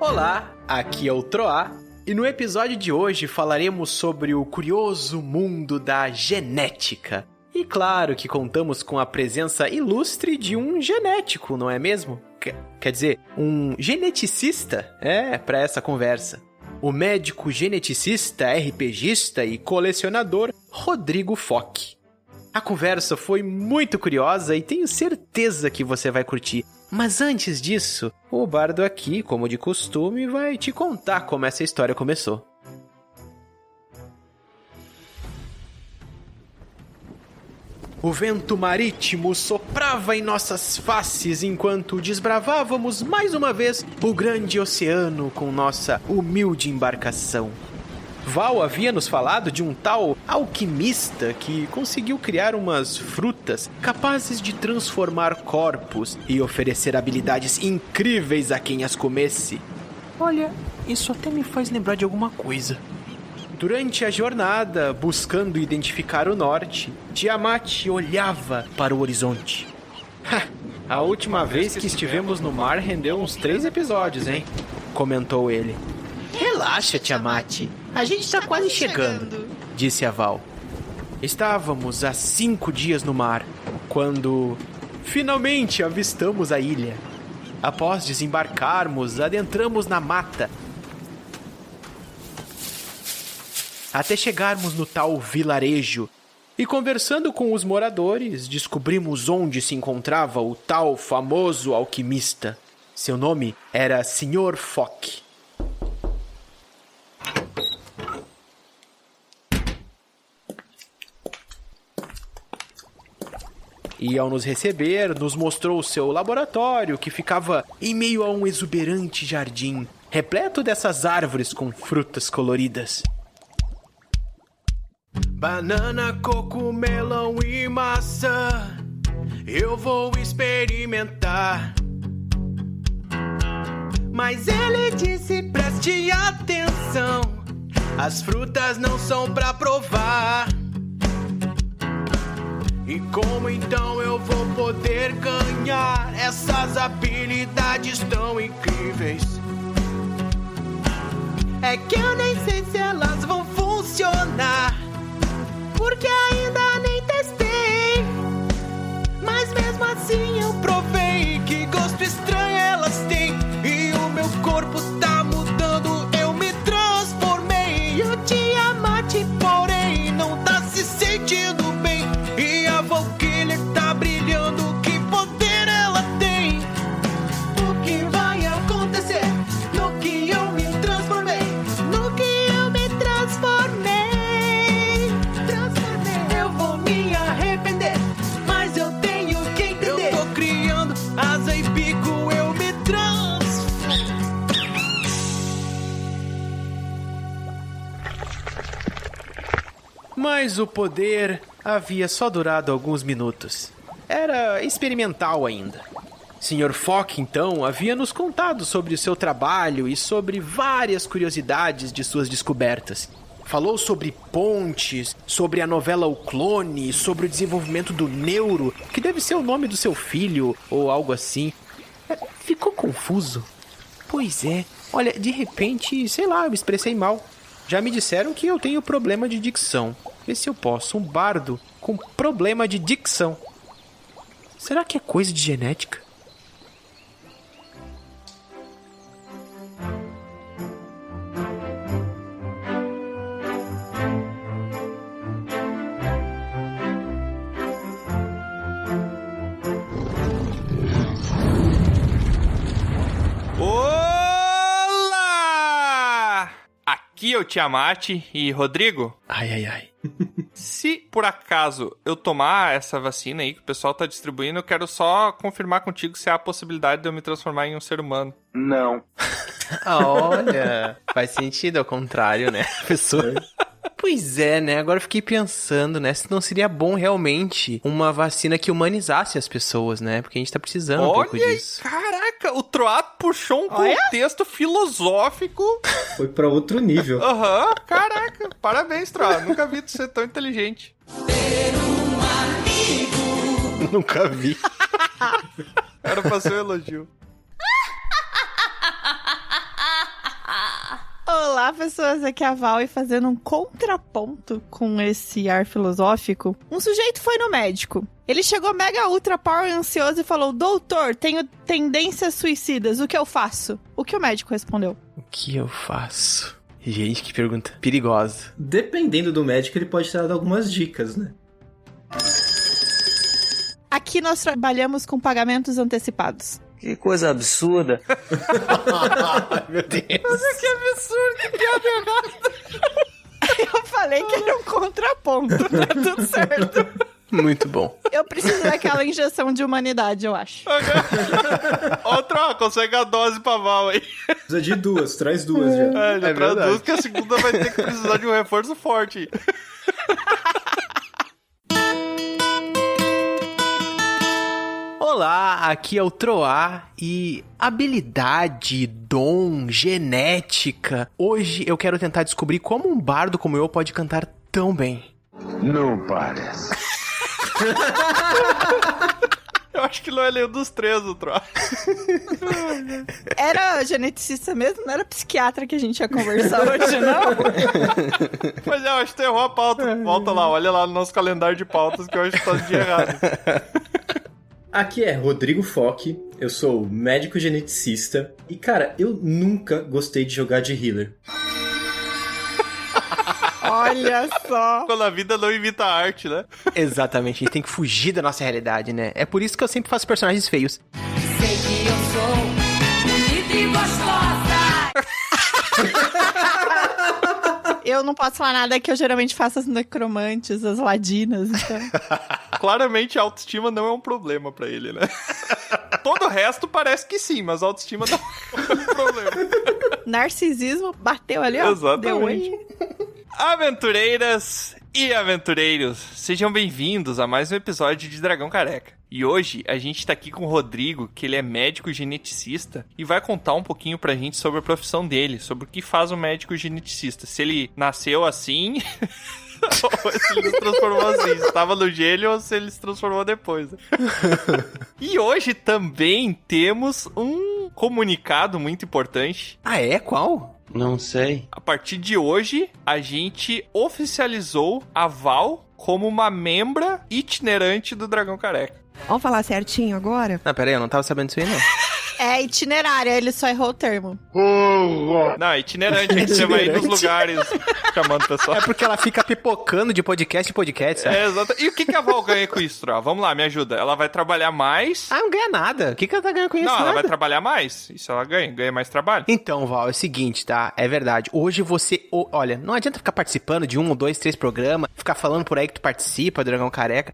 Olá, aqui é o Troá, e no episódio de hoje falaremos sobre o curioso mundo da genética. E claro que contamos com a presença ilustre de um genético, não é mesmo? Quer dizer, um geneticista, para essa conversa. O médico geneticista, RPGista e colecionador Rodrigo Fock. A conversa foi muito curiosa e tenho certeza que você vai curtir. Mas antes disso, o bardo aqui, como de costume, vai te contar como essa história começou. O vento marítimo soprava em nossas faces enquanto desbravávamos mais uma vez o grande oceano com nossa humilde embarcação. Val havia nos falado de um tal alquimista que conseguiu criar umas frutas capazes de transformar corpos e oferecer habilidades incríveis a quem as comesse. Olha, isso até me faz lembrar de alguma coisa. Durante a jornada, buscando identificar o norte, Tiamat olhava para o horizonte. A última vez que estivemos no mar rendeu uns 3 episódios, hein? Comentou ele. Relaxa, Tiamat. A gente está quase chegando, disse a Val. Estávamos há 5 dias no mar, quando finalmente avistamos a ilha. Após desembarcarmos, adentramos na mata, até chegarmos no tal vilarejo. E conversando com os moradores, descobrimos onde se encontrava o tal famoso alquimista. Seu nome era Sr. Fock. E ao nos receber, nos mostrou o seu laboratório, que ficava em meio a um exuberante jardim, repleto dessas árvores com frutas coloridas. Banana, coco, melão e maçã, eu vou experimentar. Mas ele disse, preste atenção, as frutas não são pra provar. E como então eu vou poder ganhar essas habilidades tão incríveis? É que eu nem sei se elas vão funcionar, porque ainda nem testei. Mas mesmo assim eu provei que gosto estranho elas têm. E o meu corpo tá mudando, eu me transformei. E o Tiamat, porém, não tá se sentindo bem. E a Valkyrie tá brilhando, que poder ela tem? O que vai acontecer no que eu me transformei? No que eu me transformei? Eu vou me arrepender, mas eu tenho que entender. Eu tô criando asa e bico, eu me Mas o poder havia só durado alguns minutos. Era experimental ainda. Sr. Fock, então, havia nos contado sobre o seu trabalho e sobre várias curiosidades de suas descobertas. Falou sobre pontes, sobre a novela O Clone, sobre o desenvolvimento do neuro, que deve ser o nome do seu filho, ou algo assim. Ficou confuso? Pois é. Olha, de repente, sei lá, eu me expressei mal. Já me disseram que eu tenho problema de dicção. Vê se eu posso. Um bardo com problema de dicção. Será que é coisa de genética? Aqui é o Tiamat e Rodrigo. Ai. Se por acaso eu tomar essa vacina aí que o pessoal tá distribuindo, eu quero só confirmar contigo se há a possibilidade de eu me transformar em um ser humano. Não. Olha, faz sentido ao contrário, né, pessoa? Pois é, né? Agora eu fiquei pensando, né? Se não seria bom realmente uma vacina que humanizasse as pessoas, né? Porque a gente tá precisando um pouco disso. Caraca, Caraca, o Troato puxou um contexto filosófico. Foi pra outro nível. Aham, caraca. Parabéns, Troato. Nunca vi tu ser tão inteligente. Nunca vi. Era pra ser um elogio. Olá, pessoas, aqui é a Val e fazendo um contraponto com esse ar filosófico, um sujeito foi no médico. Ele chegou mega ultra power ansioso e falou: doutor, tenho tendências suicidas, o que eu faço? O que o médico respondeu? O que eu faço? Gente, que pergunta perigosa. Dependendo do médico, ele pode ter dado algumas dicas, né? Aqui nós trabalhamos com pagamentos antecipados. Que coisa absurda. Ai, meu Deus. Mas que absurdo, que piada errada. Eu falei que era um contraponto, tá tudo certo. Muito bom. Eu preciso daquela injeção de humanidade, eu acho. Outra, consegue a dose pra Val aí. Precisa de duas, traz duas já. Já traz duas, que a segunda vai ter que precisar de um reforço forte. Olá, aqui é o Troá e habilidade, dom, genética. Hoje eu quero tentar descobrir como um bardo como eu pode cantar tão bem. Não parece. Eu acho que não é nenhum dos três, o Troá. Era geneticista mesmo? Não era psiquiatra que a gente ia conversar hoje, não? Mas eu acho que tu errou a pauta. Volta lá, olha lá no nosso calendário de pautas que eu acho que tá no dia errado. Aqui é Rodrigo Fock, eu sou médico geneticista e, cara, eu nunca gostei de jogar de healer. Olha só. Quando a vida não imita a arte, né? Exatamente, a gente tem que fugir da nossa realidade, né? É por isso que eu sempre faço personagens feios. Sei que eu sou bonita e gostosa. Eu não posso falar nada que eu geralmente faço as necromantes, as ladinas, então... Claramente a autoestima não é um problema pra ele, né? Todo o resto parece que sim, mas a autoestima não é um problema. Narcisismo bateu ali, ó. Exatamente. Deu Aventureiras e aventureiros, sejam bem-vindos a mais um episódio de Dragão Careca. E hoje a gente tá aqui com o Rodrigo, que ele é médico geneticista, e vai contar um pouquinho pra gente sobre a profissão dele, sobre o que faz um médico geneticista. Se ele nasceu assim... ou se ele se transformou assim, se estava no gênio ou se ele se transformou depois. E hoje também temos um comunicado muito importante. Ah, é? Qual? Não sei. A partir de hoje, a gente oficializou a Val como uma membra itinerante do Dragão Careca. Vamos falar certinho agora? Não, peraí, eu não tava sabendo disso aí, não. É itinerária, ele só errou o termo. Não, é itinerante, é que você vai ir nos lugares chamando o pessoal. É porque ela fica pipocando de podcast em podcast, sabe? É, exato. E o que a Val ganha com isso, Tro? Vamos lá, me ajuda. Ela vai trabalhar mais... Ah, não ganha nada. O que ela tá ganhando com isso? Não, ela Nada. vai trabalhar mais. Isso ela ganha mais trabalho. Então, Val, é o seguinte, tá? É verdade. Hoje você... Olha, não adianta ficar participando de 1, 2, 3 programas, ficar falando por aí que tu participa do Dragão Careca.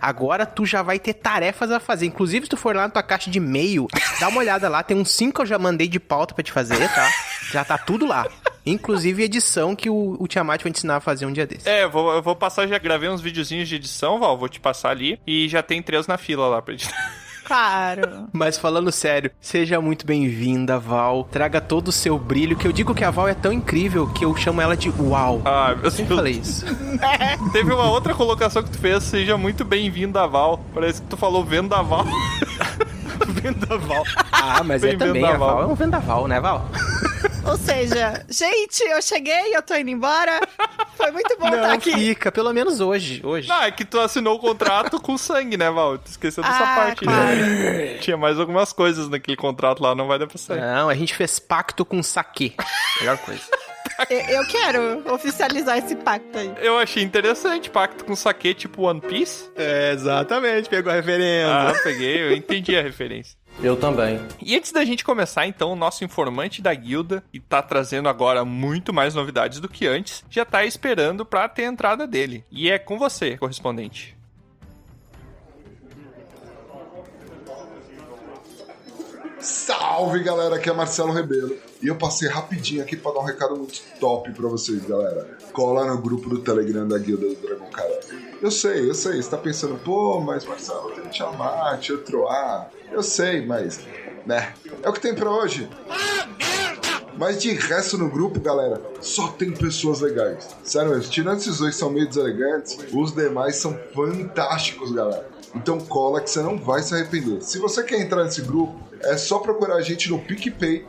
Agora tu já vai ter tarefas a fazer. Inclusive, se tu for lá na tua caixa de e-mail, dá uma olhada lá. Tem uns 5 que eu já mandei de pauta pra te fazer, tá? Já tá tudo lá. Inclusive edição que o Tiamat vai te ensinar a fazer um dia desses. É, eu vou passar, já gravei uns videozinhos de edição, Val, vou te passar ali. E já tem 3 na fila lá pra editar. Claro. Mas falando sério, seja muito bem-vinda, Val. Traga todo o seu brilho, que eu digo que a Val é tão incrível que eu chamo ela de Uau. Ah, meu Eu sempre Deus. falei isso. Teve uma outra colocação que tu fez, seja muito bem-vinda, Val. Parece que tu falou vendaval. Vendaval. Ah, mas Bem é também, a vendaval. Val é um vendaval, né, Val? Ou seja, gente, eu cheguei, eu tô indo embora. Foi muito bom estar Não, aqui. fica, pelo menos hoje. Não, é que tu assinou o contrato com sangue, né, Val? Tu esqueceu dessa parte. claro. Né? Tinha mais algumas coisas naquele contrato lá, não vai dar pra sair. Não, a gente fez pacto com saque. Melhor coisa. Eu quero oficializar esse pacto aí. Eu achei interessante, pacto com saque tipo One Piece. É, exatamente, pegou a referência. Ah, peguei, eu entendi a referência. Eu também. E antes da gente começar, então, o nosso informante da guilda, e tá trazendo agora muito mais novidades do que antes, já tá esperando pra ter a entrada dele. E é com você, correspondente. Salve, galera, aqui é Marcelo Rebelo. E eu passei rapidinho aqui pra dar um recado muito top pra vocês, galera. Cola no grupo do Telegram da Guilda do Dragão Careca. Eu sei, você tá pensando, pô, mas Marcelo, tem Tiamat, eu Troar. Eu sei, mas né? É o que tem pra hoje. Mas de resto no grupo, galera, só tem pessoas legais. Sério mesmo, tirando esses dois que são meio deselegantes, os demais são fantásticos, galera. Então cola que você não vai se arrepender. Se você quer entrar nesse grupo, é só procurar a gente no PicPay,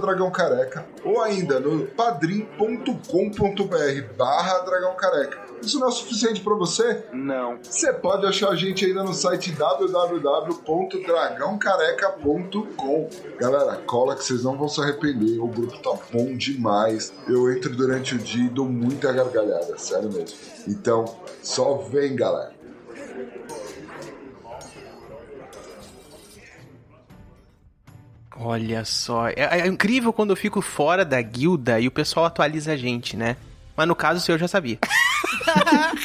@DragãoCareca, ou ainda no padrim.com.br/DragãoCareca. Isso não é suficiente pra você? Não. Você pode achar a gente ainda no site www.dragãocareca.com. Galera, cola que vocês não vão se arrepender. O grupo tá bom demais. Eu entro durante o dia e dou muita gargalhada, sério mesmo. Então, só vem, galera. Olha só, é incrível quando eu fico fora da guilda e o pessoal atualiza a gente, né? Mas no caso, o senhor já sabia. Caraca,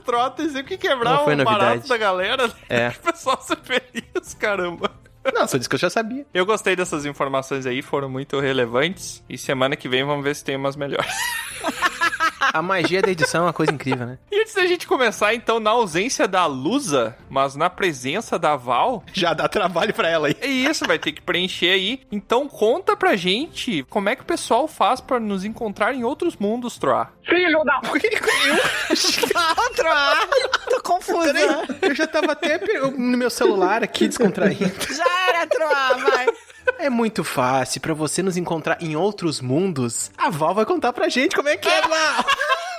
Trota, isso aqui quebrar o barato da galera. É. O pessoal ser feliz, caramba. Não, só disse que eu já sabia. Eu gostei dessas informações aí, foram muito relevantes. E semana que vem vamos ver se tem umas melhores. A magia da edição é uma coisa incrível, né? E antes da gente começar, então, na ausência da Lusa, mas na presença da Val... Já dá trabalho pra ela aí. É isso, vai ter que preencher aí. Então conta pra gente como é que o pessoal faz pra nos encontrar em outros mundos, Troá. Filho da... Troá! Tô confusa. Eu já tava até no meu celular aqui descontraindo. Já era, Troá, vai. É muito fácil. Pra você nos encontrar em outros mundos, a Val vai contar pra gente como é que é lá.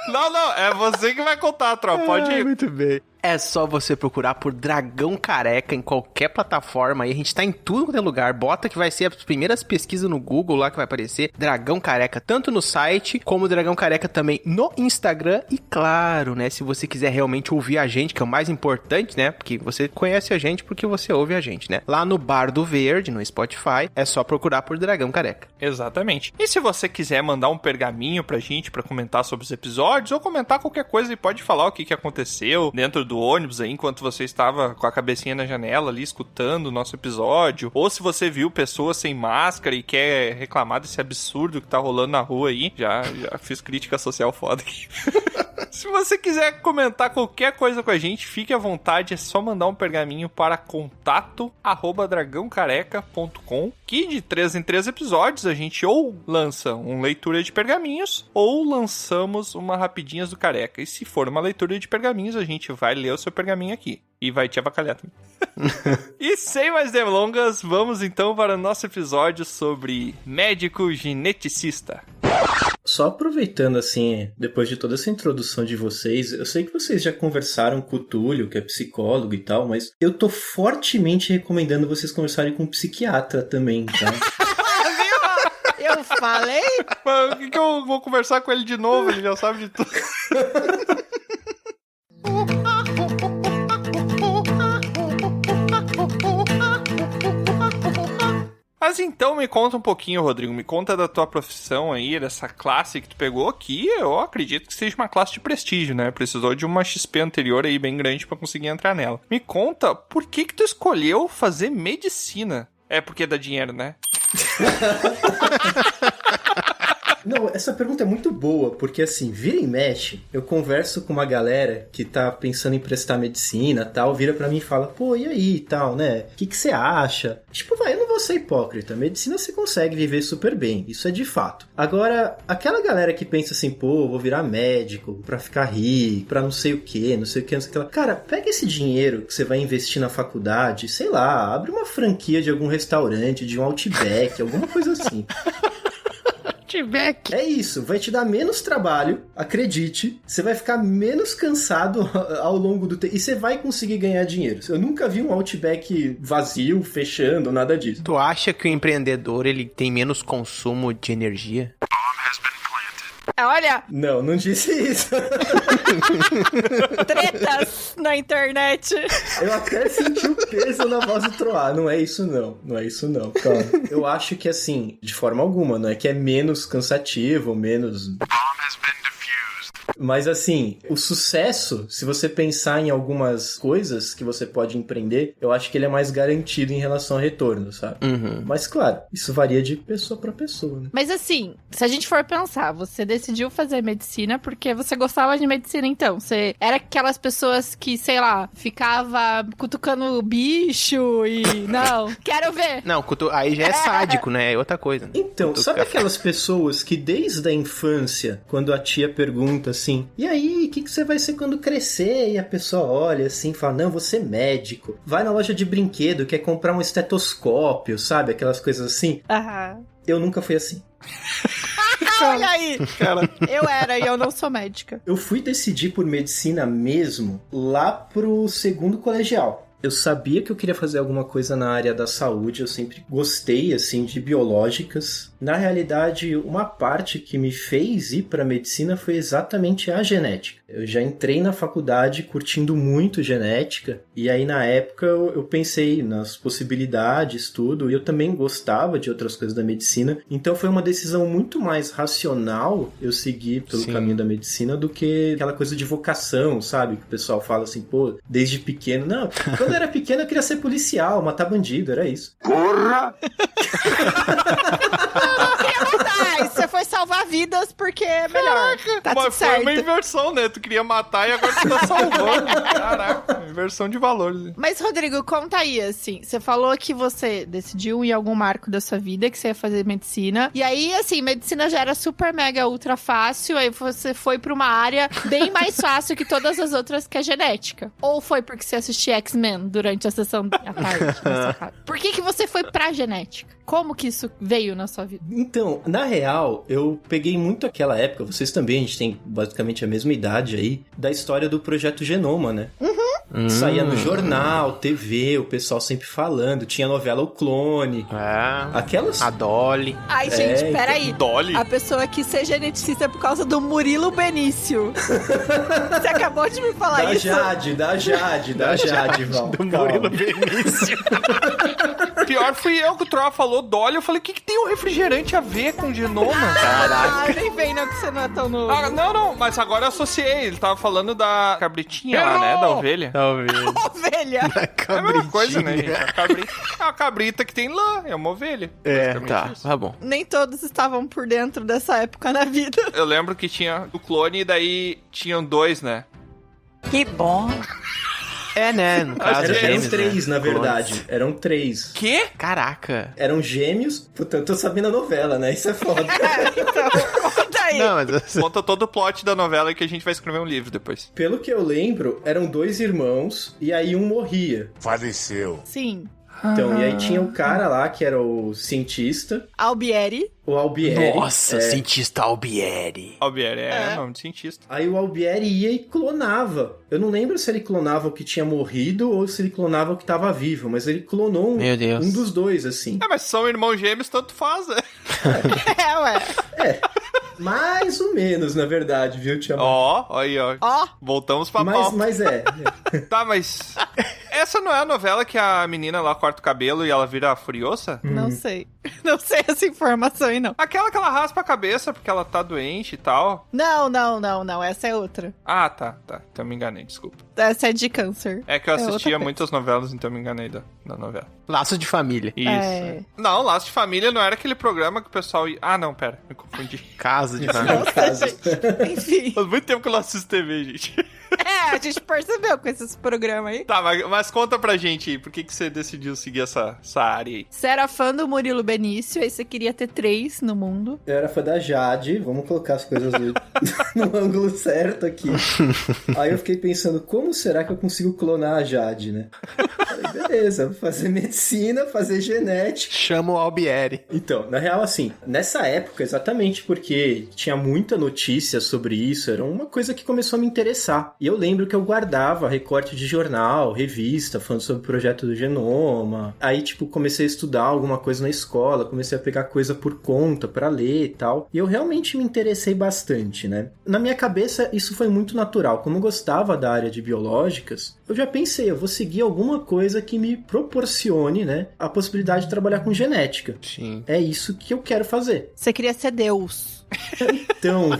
Não, é você que vai contar, Troá. Pode ir. Muito bem. É só você procurar por Dragão Careca em qualquer plataforma aí. A gente tá em tudo quanto é lugar. Bota que vai ser as primeiras pesquisas no Google lá que vai aparecer. Dragão Careca, tanto no site como Dragão Careca também no Instagram. E claro, né, se você quiser realmente ouvir a gente, que é o mais importante, né, porque você conhece a gente porque você ouve a gente, né. Lá no Bar do Verde, no Spotify, é só procurar por Dragão Careca. Exatamente. E se você quiser mandar um pergaminho pra gente pra comentar sobre os episódios ou comentar qualquer coisa e pode falar o que aconteceu dentro do ônibus aí, enquanto você estava com a cabecinha na janela ali, escutando o nosso episódio, ou se você viu pessoas sem máscara e quer reclamar desse absurdo que tá rolando na rua aí, já fiz crítica social foda aqui. Se você quiser comentar qualquer coisa com a gente, fique à vontade, é só mandar um pergaminho para contato@dragãocareca.com, que de 3 em 3 episódios a gente ou lança uma leitura de pergaminhos ou lançamos uma rapidinhas do Careca. E se for uma leitura de pergaminhos, a gente vai ler o seu pergaminho aqui e vai te avacalhar também. E sem mais delongas, vamos então para o nosso episódio sobre médico geneticista. Só aproveitando, assim, depois de toda essa introdução de vocês, eu sei que vocês já conversaram com o Túlio, que é psicólogo e tal, mas eu tô fortemente recomendando vocês conversarem com um psiquiatra também, tá? Eu falei? Mas o que eu vou conversar com ele de novo? Ele já sabe de tudo. Mas então me conta um pouquinho, Rodrigo, me conta da tua profissão aí, dessa classe que tu pegou, que eu acredito que seja uma classe de prestígio, né? Precisou de uma XP anterior aí bem grande pra conseguir entrar nela. Me conta, por que tu escolheu fazer medicina? É porque dá dinheiro, né? Não, essa pergunta é muito boa, porque assim, vira e mexe, eu converso com uma galera que tá pensando em prestar medicina e tal, vira pra mim e fala, pô, e aí e tal, né? O que você acha? Tipo, vai, eu não vou ser hipócrita, medicina você consegue viver super bem, isso é de fato. Agora, aquela galera que pensa assim, pô, vou virar médico pra ficar rico, pra não sei o que, não sei o que, não sei o que lá. Cara, pega esse dinheiro que você vai investir na faculdade, sei lá, abre uma franquia de algum restaurante, de um Outback, alguma coisa assim. É isso, vai te dar menos trabalho, acredite, você vai ficar menos cansado ao longo do tempo e você vai conseguir ganhar dinheiro. Eu nunca vi um Outback vazio, fechando, nada disso. Tu acha que o empreendedor ele tem menos consumo de energia? Olha! Não disse isso. Tretas na internet. Eu até senti o peso na voz do Troá. Não é isso não. Calma. Eu acho que assim, de forma alguma, não é que é menos cansativo, menos... Mas assim, o sucesso, se você pensar em algumas coisas que você pode empreender, eu acho que ele é mais garantido em relação ao retorno, sabe? Mas claro, isso varia de pessoa pra pessoa, né? Mas assim, se a gente for pensar, você decidiu fazer medicina porque você gostava de medicina, então. Você era aquelas pessoas que, sei lá, ficava cutucando bicho e... Não, quero ver. Não, aí já é sádico, né? É outra coisa. Então, sabe aquelas pessoas que desde a infância, quando a tia pergunta assim, e aí, o que você vai ser quando crescer? E a pessoa olha assim e fala, não, vou ser médico. Vai na loja de brinquedo, quer comprar um estetoscópio, sabe? Aquelas coisas assim. Aham. Eu nunca fui assim. Olha aí! Cara, Eu era e eu não sou médica. Eu fui decidir por medicina mesmo lá pro segundo colegial. Eu sabia que eu queria fazer alguma coisa na área da saúde, eu sempre gostei, assim, de biológicas. Na realidade, uma parte que me fez ir para medicina foi exatamente a genética. Eu já entrei na faculdade curtindo muito genética, e aí na época eu pensei nas possibilidades, tudo, e eu também gostava de outras coisas da medicina, então foi uma decisão muito mais racional eu seguir pelo caminho da medicina do que aquela coisa de vocação, sabe? Que o pessoal fala assim, pô, desde pequeno. Não, quando eu era pequeno eu queria ser policial, matar bandido, era isso. Porra! Ai, você foi salvar vidas porque é melhor. Tá tudo mas foi certo. uma inversão, né? Tu queria matar e agora tu tá salvando. Caraca, inversão de valores. Mas, Rodrigo, conta aí, assim, você falou que você decidiu em algum marco da sua vida que você ia fazer medicina, e aí, assim, medicina já era super, mega, ultra fácil, aí você foi pra uma área bem mais fácil que todas as outras, que é genética. Ou foi porque você assistia X-Men durante a sessão da tarde? Na sua casa? Por que você foi pra genética? Como que isso veio na sua vida? Então, na real, eu peguei muito aquela época, vocês também, a gente tem basicamente a mesma idade aí, da história do Projeto Genoma, né? Saía no jornal, TV, o pessoal sempre falando, tinha novela O Clone. Aquelas... A Dolly. Ai, gente, peraí. Dolly? A pessoa que ser geneticista é por causa do Murilo Benício. Você acabou de me falar Da isso? Jade, Val. Do Murilo Benício. Pior fui eu que o Troa falou Dolly. Eu falei, o que tem um refrigerante a ver com genoma? Ah, nem vem não que você não é tão novo. Ah, não, mas agora eu associei. Ele tava falando da cabritinha lá, né? Da ovelha. Talvez. Ovelha. É a mesma coisa, né, gente? É uma cabrita que tem lã, é uma ovelha. Tá, Isso. tá bom. Nem todos estavam por dentro dessa época na vida. Eu lembro que tinha o clone e daí tinham dois, né? Que bom. É, né? No caso, Eram gêmeos, três, né? na verdade. Eram três. Quê? Caraca. Eram gêmeos. Puta, eu tô sabendo a novela, né? Isso é foda. Então, conta aí. Não, mas... Conta todo o plot da novela que a gente vai escrever um livro depois. Pelo que eu lembro, eram dois irmãos e aí um morria. Faleceu. Sim. Então, e aí tinha o cara lá que era o cientista, Albieri. o Albieri. Nossa, cientista Albieri. Albieri é nome de cientista. Aí o Albieri ia e clonava. Eu não lembro se ele clonava o que tinha morrido ou se ele clonava o que tava vivo, mas ele clonou Meu Deus. um dos dois, assim. Mas são irmãos gêmeos, tanto faz, né? Ué. Mais ou menos, na verdade, viu, Tia? Ó, aí, ó. Voltamos pra pauta. Mas é. Tá, mas... Essa não é a novela que a menina lá corta o cabelo e ela vira furiosa? Não sei. Não sei essa informação aí, não. Aquela que ela raspa a cabeça porque ela tá doente e tal. Não. Essa é outra. Ah, tá. Então me enganei, desculpa. Essa é de câncer. É que eu outra assistia coisa. muitas novelas, então me enganei da novela. Laço de família. Isso. É. Não, Laço de Família não era aquele programa que o pessoal ia... Ah, não, pera, me confundi. Casa de família. Nossa, gente. Enfim. Faz muito tempo que eu não assisto TV, gente. A gente percebeu com esses programas aí. Tá, mas conta pra gente aí, por que você decidiu seguir essa área aí? Você era fã do Murilo Benício, aí você queria ter 3 no mundo. Eu era fã da Jade, vamos colocar as coisas no ângulo certo aqui. Aí eu fiquei pensando, como será que eu consigo clonar a Jade, né? Falei, beleza, vou fazer medicina, fazer genética. Chama o Albieri. Então, na real, assim, nessa época, exatamente porque tinha muita notícia sobre isso, era uma coisa que começou a me interessar. E eu lembro que eu guardava recorte de jornal, revista, falando sobre o projeto do genoma. Aí, tipo, comecei a estudar alguma coisa na escola, comecei a pegar coisa por conta pra ler e tal. E eu realmente me interessei bastante, né? Na minha cabeça, isso foi muito natural. Como eu gostava da área de biológicas, eu já pensei, eu vou seguir alguma coisa coisa que me proporcione, né, a possibilidade de trabalhar com genética. Sim. É isso que eu quero fazer. Você queria ser Deus. Então,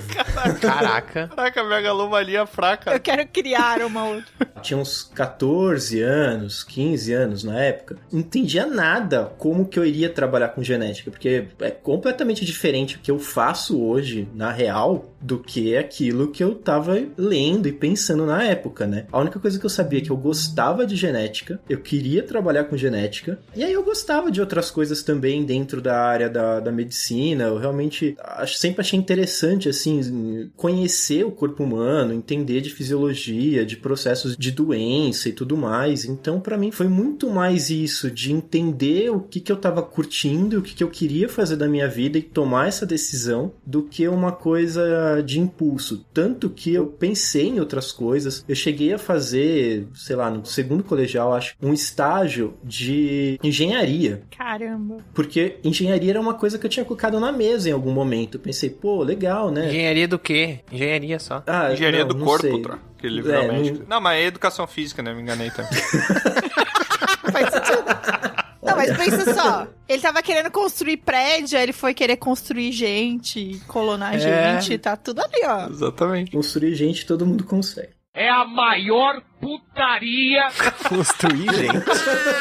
Caraca. Caraca, megalomalia fraca. Eu quero criar uma outra. tinha uns 14 anos, 15 anos na época, não entendia nada como que eu iria trabalhar com genética, porque é completamente diferente o que eu faço hoje, na real, do que aquilo que eu tava lendo e pensando na época, né? A única coisa que eu sabia é que eu gostava de genética, eu queria trabalhar com genética, e aí eu gostava de outras coisas também dentro da área da medicina. Eu realmente sempre achei interessante, assim, conhecer o corpo humano, entender de fisiologia, de processos de doença e tudo mais. Então, pra mim, foi muito mais isso, de entender o que eu tava curtindo, o que eu queria fazer da minha vida e tomar essa decisão, do que uma coisa de impulso. Tanto que eu pensei em outras coisas. Eu cheguei a fazer, sei lá, no segundo colegial, acho, um estágio de engenharia. Caramba. Porque engenharia era uma coisa que eu tinha colocado na mesa em algum momento. Eu pensei, pô, legal, né? Engenharia do quê? Engenharia só. Ah, Engenharia não, do não corpo, sei. que ele virou médico. Não, mas é educação física, né? Me enganei também. Faz sentido. Não, mas pensa só. Ele tava querendo construir prédio, aí ele foi querer construir gente, colonar gente, tá tudo ali, ó. Exatamente. Construir gente, todo mundo consegue. É a maior putaria. Construir, gente.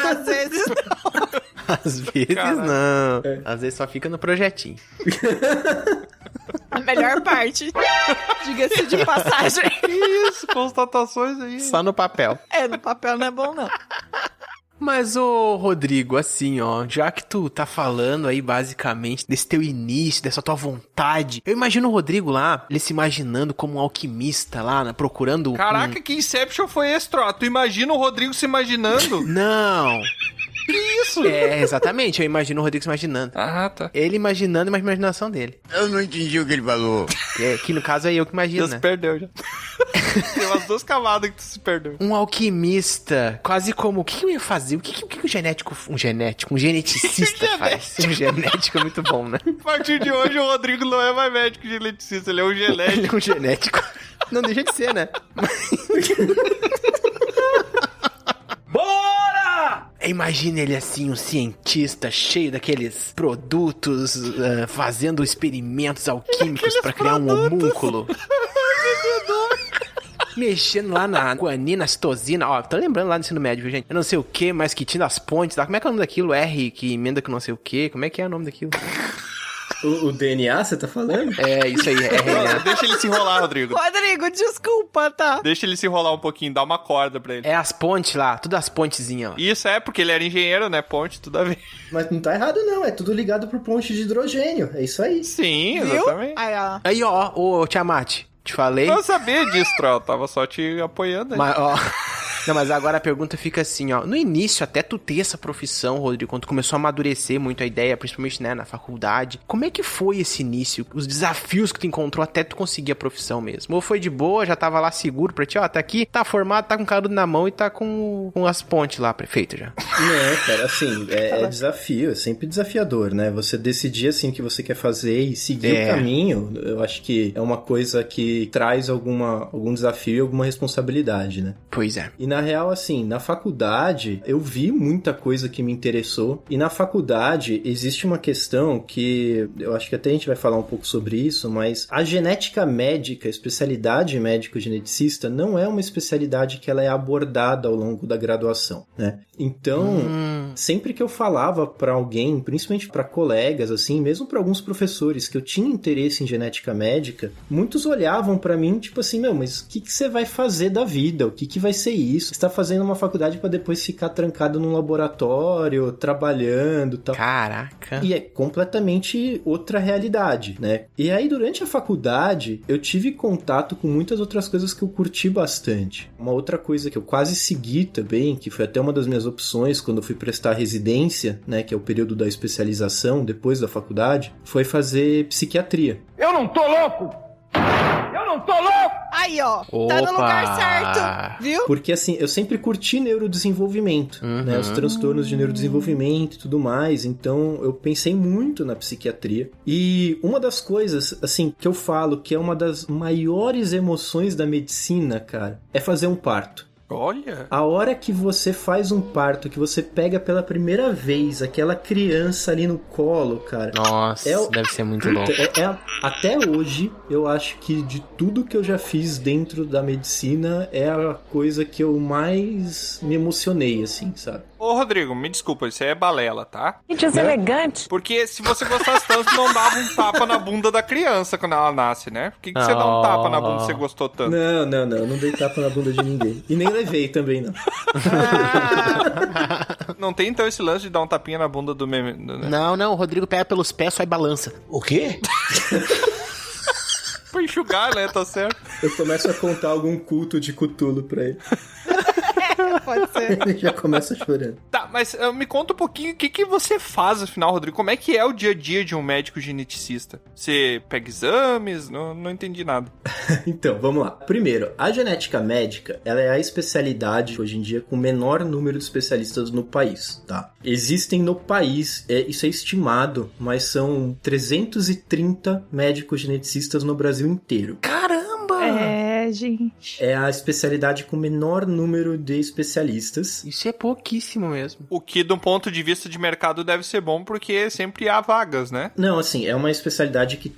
Às vezes não. Às vezes não. Às vezes só fica no projetinho. A melhor parte. Diga-se de passagem. Isso, constatações aí. Só no papel. É, no papel não é bom, não. Mas, ô Rodrigo, assim, ó, já que tu tá falando aí basicamente desse teu início, dessa tua vontade, eu imagino o Rodrigo lá, ele se imaginando como um alquimista lá, né, procurando... Caraca, que Inception foi esse, Tro? Tu imagina o Rodrigo se imaginando? Não! Que isso? É, exatamente, eu imagino o Rodrigo se imaginando. Ah, tá. Ele imaginando, mas a imaginação dele. Eu não entendi o que ele falou. Que no caso é eu que imagino, Já né? se perdeu, já. Tem umas duas camadas que tu se perdeu. Um alquimista, quase como... O que eu ia fazer? O que o genético... Um geneticista faz? Um genético é muito bom, né? A partir de hoje, o Rodrigo não é mais médico geneticista, ele é um genético. Ele é um genético. Não deixa de ser, né? Bora! Imagina ele assim, um cientista cheio daqueles produtos, fazendo experimentos alquímicos pra criar um homúnculo. Mexendo lá na guanina, citosina. Ó, tô lembrando lá no ensino médio, viu, gente? Eu não sei o que, mas que tinha as pontes lá. Como é que é o nome daquilo? R que emenda com não sei o que. Como é que é o nome daquilo? O DNA, você tá falando? É, isso aí, RNA. Deixa ele se enrolar, Rodrigo. Rodrigo, desculpa, tá? Deixa ele se enrolar um pouquinho, dá uma corda pra ele. É as pontes lá, tudo as pontezinhas lá. Isso é, porque ele era engenheiro, né? Ponte, tudo a ver. Mas não tá errado, não. É tudo ligado por ponte de hidrogênio. É isso aí. Sim, Viu? exatamente. Aí, ó. Aí, ó, ô Tiamat, te falei. Eu sabia disso, Troll. Tava só te apoiando aí. Mas, ó... Não, mas agora a pergunta fica assim, ó. No início, até tu ter essa profissão, Rodrigo, quando tu começou a amadurecer muito a ideia, principalmente, né, na faculdade, como é que foi esse início? Os desafios que tu encontrou até tu conseguir a profissão mesmo? Ou foi de boa, já tava lá seguro pra ti, ó, tá aqui, tá formado, tá com canudo na mão e tá com as pontes lá feitas já? Não, cara, assim, é desafio, é sempre desafiador, né? Você decidir, assim, o que você quer fazer e seguir o caminho, eu acho que é uma coisa que traz algum desafio e alguma responsabilidade, né? Pois é. E na real, assim, na faculdade, eu vi muita coisa que me interessou. E na faculdade, existe uma questão que eu acho que até a gente vai falar um pouco sobre isso, mas a genética médica, a especialidade médico-geneticista, não é uma especialidade que ela é abordada ao longo da graduação, né? Então, sempre que eu falava pra alguém, principalmente pra colegas, assim, mesmo pra alguns professores que eu tinha interesse em genética médica, muitos olhavam pra mim, tipo assim, meu, mas o que você vai fazer da vida? O que vai ser isso? Você tá fazendo uma faculdade pra depois ficar trancado num laboratório, trabalhando e tal. Caraca. E é completamente outra realidade, né? E aí, durante a faculdade, eu tive contato com muitas outras coisas que eu curti bastante. Uma outra coisa que eu quase segui também, que foi até uma das minhas opções quando eu fui prestar residência, né, que é o período da especialização depois da faculdade, foi fazer psiquiatria. Eu não tô louco! Eu não tô louco! Aí, ó. Tá no lugar certo, viu? Porque, assim, eu sempre curti neurodesenvolvimento, né? Os transtornos de neurodesenvolvimento e tudo mais. Então, eu pensei muito na psiquiatria. E uma das coisas, assim, que eu falo que é uma das maiores emoções da medicina, cara, é fazer um parto. Olha! A hora que você faz um parto, que você pega pela primeira vez aquela criança ali no colo, cara. Nossa, deve ser muito louco. Até hoje, eu acho que de tudo que eu já fiz dentro da medicina, é a coisa que eu mais me emocionei, assim, sabe? Ô, Rodrigo, me desculpa, isso aí é balela, tá? Gente, elegante. Porque se você gostasse tanto, não dava um tapa na bunda da criança quando ela nasce, né? Por que você dá um tapa na bunda se você gostou tanto? Não dei tapa na bunda de ninguém. E nem levei também, não. Não tem, então, esse lance de dar um tapinha na bunda do meme? Né? Não, o Rodrigo pega pelos pés, só e balança. O quê? Pra enxugar, né? Tá certo. Eu começo a contar algum culto de Cthulhu pra ele. Pode ser. Ele já começa chorando. Tá, mas me conta um pouquinho o que você faz, afinal, Rodrigo. Como é que é o dia a dia de um médico geneticista? Você pega exames? Não entendi nada. Então, vamos lá. Primeiro, a genética médica, ela é a especialidade, hoje em dia, com o menor número de especialistas no país, tá? Existem no país, isso é estimado, mas são 330 médicos geneticistas no Brasil inteiro. Caramba! Gente. É a especialidade com o menor número de especialistas. Isso é pouquíssimo mesmo. O que, de um ponto de vista de mercado, deve ser bom, porque sempre há vagas, né? Não, assim, é uma especialidade que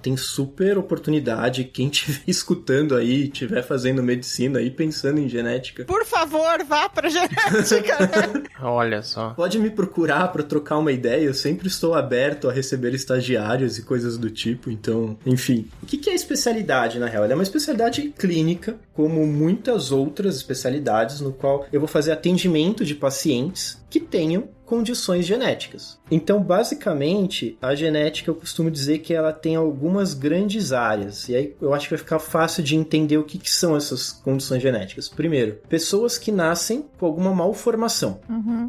tem super oportunidade. Quem estiver escutando aí, estiver fazendo medicina e pensando em genética, Por favor, vá pra genética. Olha só. pode me procurar para trocar uma ideia. Eu sempre estou aberto a receber estagiários e coisas do tipo. Então, enfim. O que é a especialidade, na real? Ela é uma especialidade clínica, como muitas outras especialidades, no qual eu vou fazer atendimento de pacientes que tenham condições genéticas. Então, basicamente, a genética, eu costumo dizer que ela tem algumas grandes áreas. E aí eu acho que vai ficar fácil de entender o que são essas condições genéticas. Primeiro, pessoas que nascem com alguma malformação,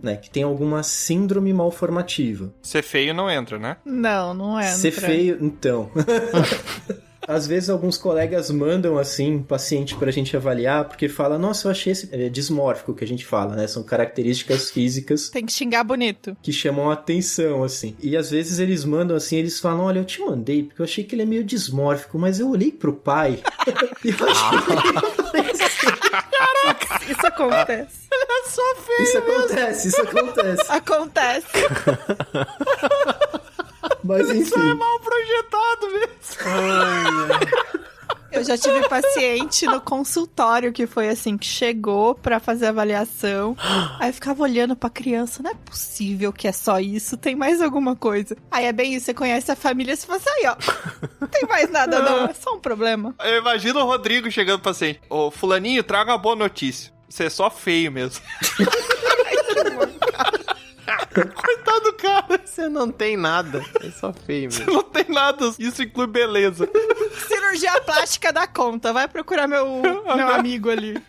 né? Que tem alguma síndrome malformativa. Ser feio não entra, né? Não é. Ser feio, então... Às vezes alguns colegas mandam, assim, paciente pra gente avaliar, porque fala, nossa, eu achei esse dismórfico que a gente fala, né? São características físicas Tem que xingar bonito. que chamam a atenção, assim. E às vezes eles mandam, assim, eles falam, olha, eu te mandei, porque eu achei que ele é meio dismórfico, mas eu olhei pro pai e eu achei... Caraca, isso acontece. É só feio. Isso acontece. Acontece. Mas enfim... Isso é mal projetado mesmo. Eu já tive paciente no consultório que foi assim, que chegou pra fazer avaliação. Aí eu ficava olhando pra criança, não é possível que é só isso, tem mais alguma coisa. Aí é bem isso, você conhece a família, você fala assim, aí ó, não tem mais nada não, é só um problema. Eu imagino o Rodrigo chegando pro paciente. Ô, fulaninho, traga uma boa notícia. Você é só feio mesmo. Coitado do cara. Você não tem nada. É só feio mesmo. Você não tem nada. Isso inclui beleza. Cirurgia plástica dá conta. Vai procurar meu amigo ali.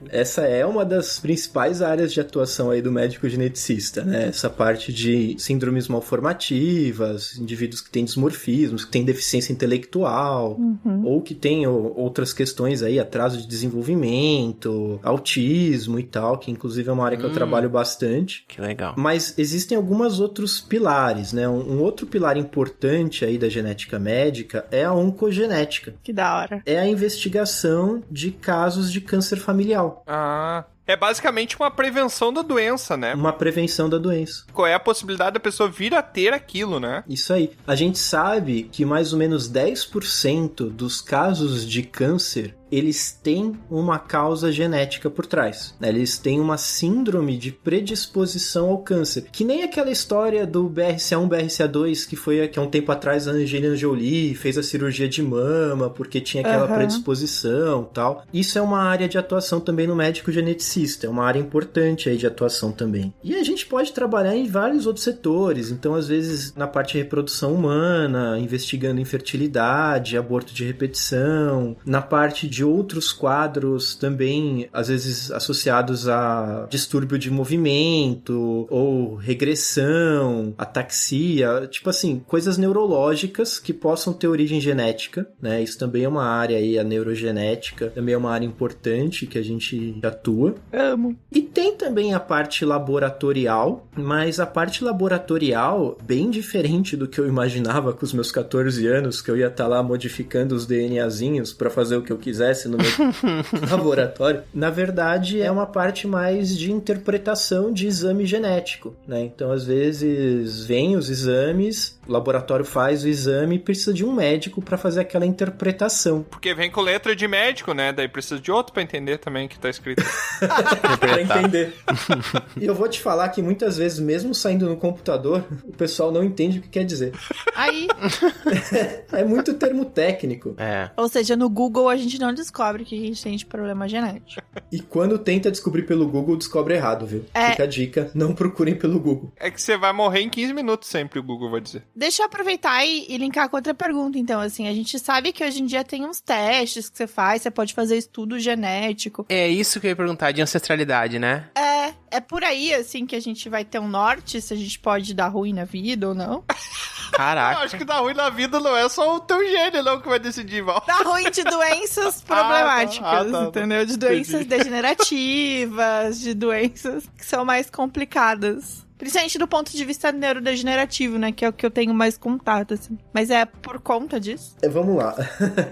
Essa é uma das principais áreas de atuação aí do médico geneticista, né? Essa parte de síndromes malformativas, indivíduos que têm dismorfismos, que têm deficiência intelectual, ou que têm outras questões aí, atraso de desenvolvimento, autismo e tal, que inclusive é uma área que eu trabalho bastante. Que legal. Mas existem alguns outros pilares, né? Um outro pilar importante aí da genética médica é a oncogenética. Que da hora. É a investigação de casos de câncer familiar. Ah... É basicamente uma prevenção da doença, né? Uma prevenção da doença. Qual é a possibilidade da pessoa vir a ter aquilo, né? Isso aí. A gente sabe que mais ou menos 10% dos casos de câncer, eles têm uma causa genética por trás, né? Eles têm uma síndrome de predisposição ao câncer. Que nem aquela história do BRCA1, BRCA2, que há um tempo atrás a Angelina Jolie fez a cirurgia de mama porque tinha aquela predisposição e tal. Isso é uma área de atuação também no médico geneticista. É uma área importante aí de atuação também. E a gente pode trabalhar em vários outros setores. Então, às vezes, na parte de reprodução humana, investigando infertilidade, aborto de repetição, na parte de outros quadros também, às vezes associados a distúrbio de movimento ou regressão, ataxia, tipo assim, coisas neurológicas que possam ter origem genética, né? Isso também é uma área aí, a neurogenética, também é uma área importante que a gente atua. Amo. E tem também a parte laboratorial, mas a parte laboratorial, bem diferente do que eu imaginava com os meus 14 anos, que eu ia estar lá modificando os DNAzinhos para fazer o que eu quisesse acontece no meu laboratório, na verdade é uma parte mais de interpretação de exame genético, né? Então, às vezes, vem os exames, o laboratório faz o exame e precisa de um médico pra fazer aquela interpretação. Porque vem com letra de médico, né? Daí precisa de outro pra entender também o que tá escrito. Pra entender. E eu vou te falar que muitas vezes, mesmo saindo no computador, o pessoal não entende o que quer dizer. Aí, É muito termo técnico. ou seja, no Google a gente não descobre que a gente tem de problema genético. E quando tenta descobrir pelo Google, descobre errado, viu? Fica a dica, não procurem pelo Google. É que você vai morrer em 15 minutos sempre, o Google vai dizer. Deixa eu aproveitar e linkar com outra pergunta, então, assim, a gente sabe que hoje em dia tem uns testes que você faz, você pode fazer estudo genético. É isso que eu ia perguntar, de ancestralidade, né? É por aí, assim, que a gente vai ter um norte, se a gente pode dar ruim na vida ou não. Caraca. Eu acho que dar ruim na vida não é só o teu gênio, não, que vai decidir, Val. Dá ruim de doenças problemáticas, tá. entendeu? De doenças degenerativas, de doenças que são mais complicadas. Principalmente do ponto de vista neurodegenerativo, né? Que é o que eu tenho mais contato, assim. Mas é por conta disso? Vamos lá.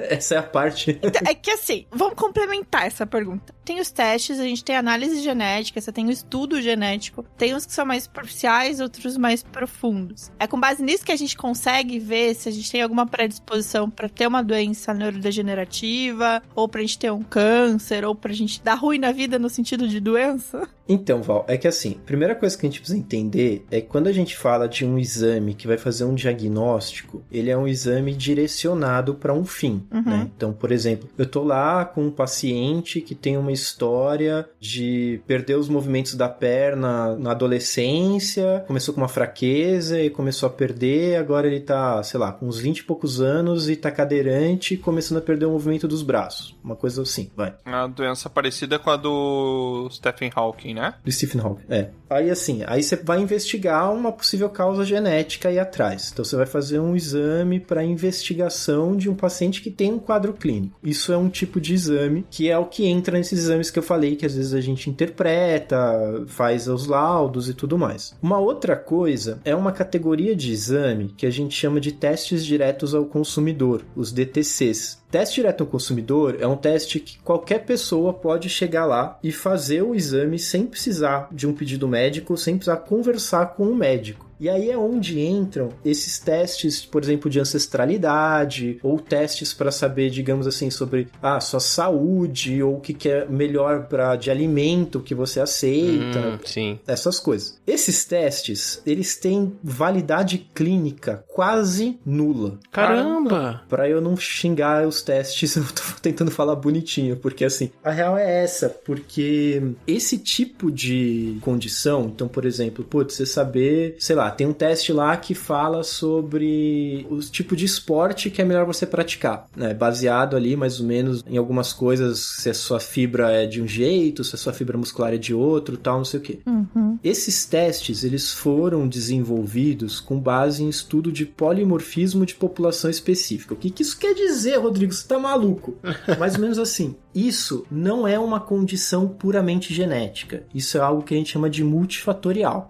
Essa é a parte. Então, é que assim, vamos complementar essa pergunta. Tem os testes, a gente tem análise genética, você tem o estudo genético. Tem uns que são mais superficiais, outros mais profundos. É com base nisso que a gente consegue ver se a gente tem alguma predisposição pra ter uma doença neurodegenerativa, ou pra gente ter um câncer, ou pra gente dar ruim na vida no sentido de doença. Então, Val, é que assim, a primeira coisa que a gente precisa entender é que quando a gente fala de um exame que vai fazer um diagnóstico, ele é um exame direcionado para um fim, né? Então, por exemplo, eu tô lá com um paciente que tem uma história de perder os movimentos da perna na adolescência, começou com uma fraqueza e começou a perder, agora ele tá, sei lá, com uns 20 e poucos anos e tá cadeirante, começando a perder o movimento dos braços. Uma coisa assim, vai. Uma doença parecida com a do Stephen Hawking, né? Do Stephen Hawking, Aí assim, aí você vai investigar uma possível causa genética aí atrás. Então você vai fazer um exame para investigação de um paciente que tem um quadro clínico. Isso é um tipo de exame que é o que entra nesses exames que eu falei, que às vezes a gente interpreta, faz os laudos e tudo mais. Uma outra coisa é uma categoria de exame que a gente chama de testes diretos ao consumidor, os DTCs. Teste direto ao consumidor é um teste que qualquer pessoa pode chegar lá e fazer o exame sem precisar de um pedido médico, sem precisar conversar com o médico. E aí é onde entram esses testes, por exemplo, de ancestralidade, ou testes para saber, digamos assim, sobre sua saúde, ou o que é melhor de alimento que você aceita. Sim. Essas coisas. Esses testes, eles têm validade clínica quase nula. Caramba! Pra eu não xingar os testes, eu tô tentando falar bonitinho, porque assim, a real é essa, porque esse tipo de condição, então, por exemplo, você saber, sei lá, tem um teste lá que fala sobre o tipo de esporte que é melhor você praticar, né? Baseado ali, mais ou menos, em algumas coisas, se a sua fibra é de um jeito, se a sua fibra muscular é de outro, tal, não sei o quê. Esses testes, eles foram desenvolvidos com base em estudo de polimorfismo de população específica. O que isso quer dizer, Rodrigo? Você tá maluco? Mais ou menos assim. Isso não é uma condição puramente genética. Isso é algo que a gente chama de multifatorial.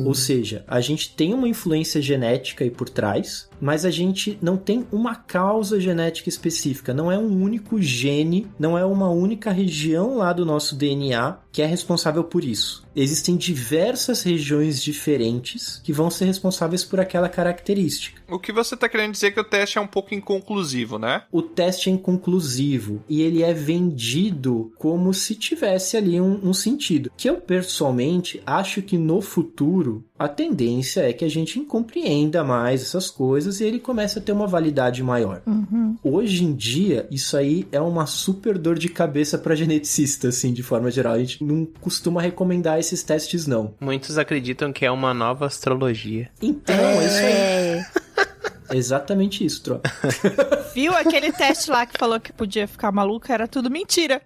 Ou seja, a gente tem uma influência genética aí por trás, mas a gente não tem uma causa genética específica. Não é um único gene, não é uma única região lá do nosso DNA que é responsável por isso. Existem diversas regiões diferentes que vão ser responsáveis por aquela característica. O que você tá querendo dizer é que o teste é um pouco inconclusivo, né? O teste é inconclusivo e ele é vendido como se tivesse ali um sentido. Que eu, pessoalmente, acho que no futuro a tendência é que a gente compreenda mais essas coisas e ele comece a ter uma validade maior. Hoje em dia, isso aí é uma super dor de cabeça para geneticista, assim, de forma geral. A gente não costuma recomendar esses testes, não. Muitos acreditam que é uma nova astrologia. Então, é isso aí. Exatamente isso, troca. Viu? Aquele teste lá que falou que podia ficar maluco era tudo mentira.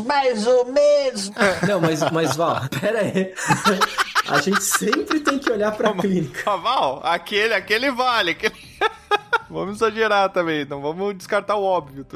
Mais ou menos. Não, mas Val, pera aí. A gente sempre tem que olhar pra clínica. Val, aquele vale. Vamos exagerar também, não vamos descartar o óbvio.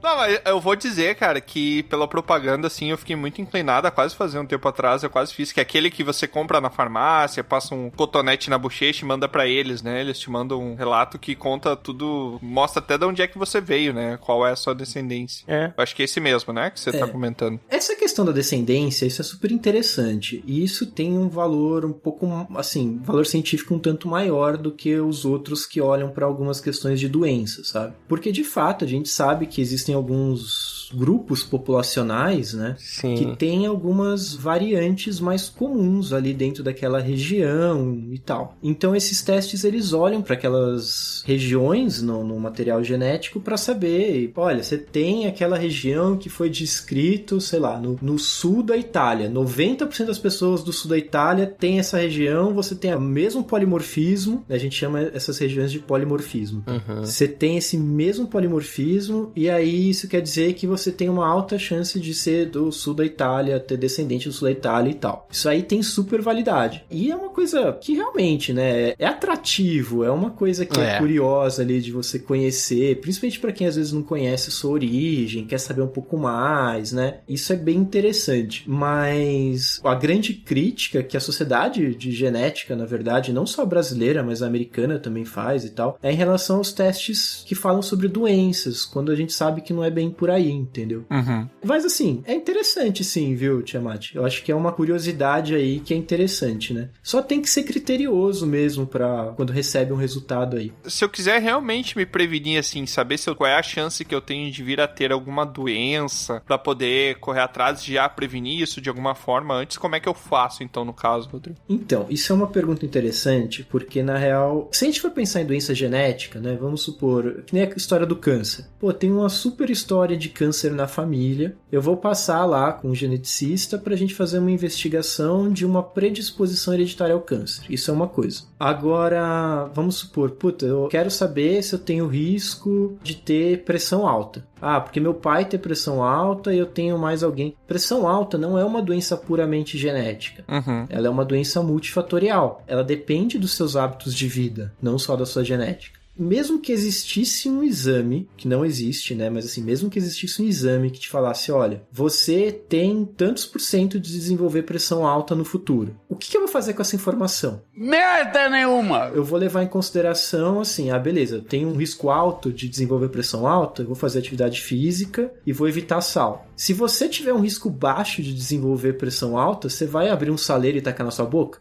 Não, mas eu vou dizer, cara, que pela propaganda, assim, eu fiquei muito inclinado a quase fazer um tempo atrás, eu quase fiz, que é aquele que você compra na farmácia, passa um cotonete na bochecha e manda pra eles, né? Eles te mandam um relato que conta tudo, mostra até de onde é que você veio, né? Qual é a sua descendência. Eu acho que é esse mesmo, né? Que você tá comentando. Essa questão da descendência, isso é super interessante. E isso tem um valor um pouco, assim, valor científico um tanto maior do que os outros que olham pra algumas questões de doença, sabe? Porque, de fato, a gente sabe que existem alguns grupos populacionais, né? Sim. Que tem algumas variantes mais comuns ali dentro daquela região e tal. Então, esses testes, eles olham para aquelas regiões no material genético para saber, olha, você tem aquela região que foi descrito, sei lá, no sul da Itália. 90% das pessoas do sul da Itália tem essa região, você tem o mesmo polimorfismo, a gente chama essas regiões de polimorfismo. Você tem esse mesmo polimorfismo, e aí isso quer dizer que você tem uma alta chance de ser do sul da Itália, ter descendente do sul da Itália e tal. Isso aí tem super validade. E é uma coisa que realmente, né, é atrativo, é uma coisa que é curiosa ali de você conhecer, principalmente para quem às vezes não conhece a sua origem, quer saber um pouco mais, né? Isso é bem interessante. Mas a grande crítica que a sociedade de genética, na verdade, não só brasileira, mas a americana também faz e tal, é em relação aos testes que falam sobre doenças, quando a gente sabe que não é bem por aí, entendeu? Mas assim, é interessante sim, viu, Tiamat? Eu acho que é uma curiosidade aí que é interessante, né? Só tem que ser criterioso mesmo pra quando recebe um resultado aí. Se eu quiser realmente me prevenir, assim, saber qual é a chance que eu tenho de vir a ter alguma doença pra poder correr atrás de já prevenir isso de alguma forma antes, como é que eu faço então no caso, Rodrigo? Então, isso é uma pergunta interessante, porque na real, se a gente for pensar em doença genética, né, vamos supor, que nem a história do câncer. Pô, tem uma super história de câncer na família, eu vou passar lá com um geneticista pra gente fazer uma investigação de uma predisposição hereditária ao câncer. Isso é uma coisa. Agora, vamos supor, puta, eu quero saber se eu tenho risco de ter pressão alta. Ah, porque meu pai tem pressão alta e eu tenho mais alguém. Pressão alta não é uma doença puramente genética. Ela é uma doença multifatorial. Ela depende dos seus hábitos de vida, não só da sua genética. Mesmo que existisse um exame, que não existe, né? Mas assim, mesmo que existisse um exame que te falasse, olha, você tem tantos % de desenvolver pressão alta no futuro. O que eu vou fazer com essa informação? Merda nenhuma! Eu vou levar em consideração, assim, beleza, eu tenho um risco alto de desenvolver pressão alta, eu vou fazer atividade física e vou evitar sal. Se você tiver um risco baixo de desenvolver pressão alta, você vai abrir um saleiro e tacar na sua boca?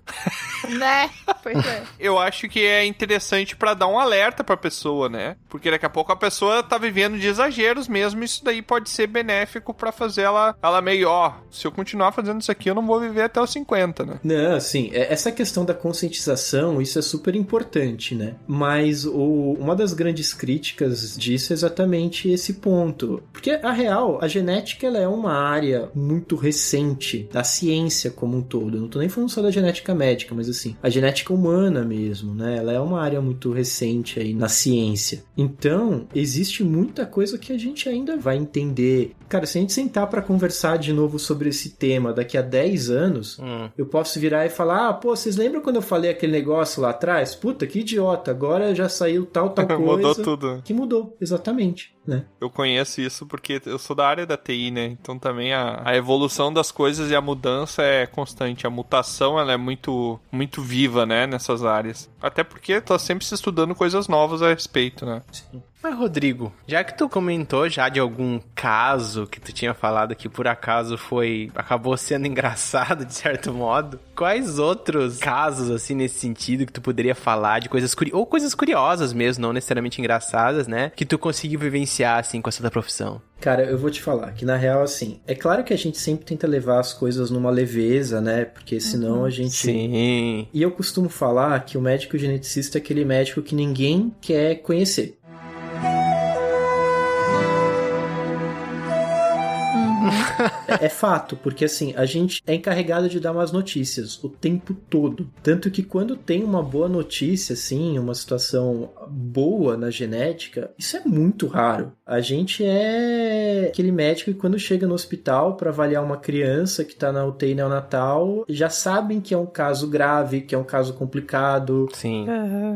Né? Pois é. Eu acho que é interessante pra dar um alerta pra pessoa, né? Porque daqui a pouco a pessoa tá vivendo de exageros mesmo, isso daí pode ser benéfico pra fazer ela meio, se eu continuar fazendo isso aqui, eu não vou viver até os 50, né? Não, assim, essa questão da conscientização, isso é super importante, né? Mas uma das grandes críticas disso é exatamente esse ponto. Porque, a real, a genética, ela é uma área muito recente da ciência como um todo. Eu não tô nem falando só da genética médica, mas assim, a genética humana mesmo, né? Ela é uma área muito recente aí na ciência. Então, existe muita coisa que a gente ainda vai entender. Cara, se a gente sentar pra conversar de novo sobre esse tema daqui a 10 anos, eu posso virar e falar, pô, vocês lembram quando eu falei aquele negócio lá atrás? Puta, que idiota, agora já saiu tal coisa. Mudou tudo. Que mudou, exatamente, né? Eu conheço isso porque eu sou da área da TI, né? Então também a evolução das coisas e a mudança é constante. A mutação, ela é muito, muito viva, né? Nessas áreas. Até porque tá sempre se estudando coisas novas a respeito, né? Sim. Mas, Rodrigo, já que tu comentou já de algum caso que tu tinha falado que por acaso acabou sendo engraçado de certo modo, quais outros casos, assim, nesse sentido que tu poderia falar de coisas ou coisas curiosas mesmo, não necessariamente engraçadas, né? Que tu conseguiu vivenciar, assim, com essa tua profissão? Cara, eu vou te falar que na real, assim, é claro que a gente sempre tenta levar as coisas numa leveza, né? Porque senão a gente... Sim. E eu costumo falar que o médico geneticista é aquele médico que ninguém quer conhecer. É fato, porque assim, a gente é encarregado de dar umas notícias o tempo todo. Tanto que quando tem uma boa notícia, assim, uma situação boa na genética, isso é muito raro. A gente é aquele médico que quando chega no hospital para avaliar uma criança que tá na UTI neonatal, já sabem que é um caso grave, que é um caso complicado. Sim.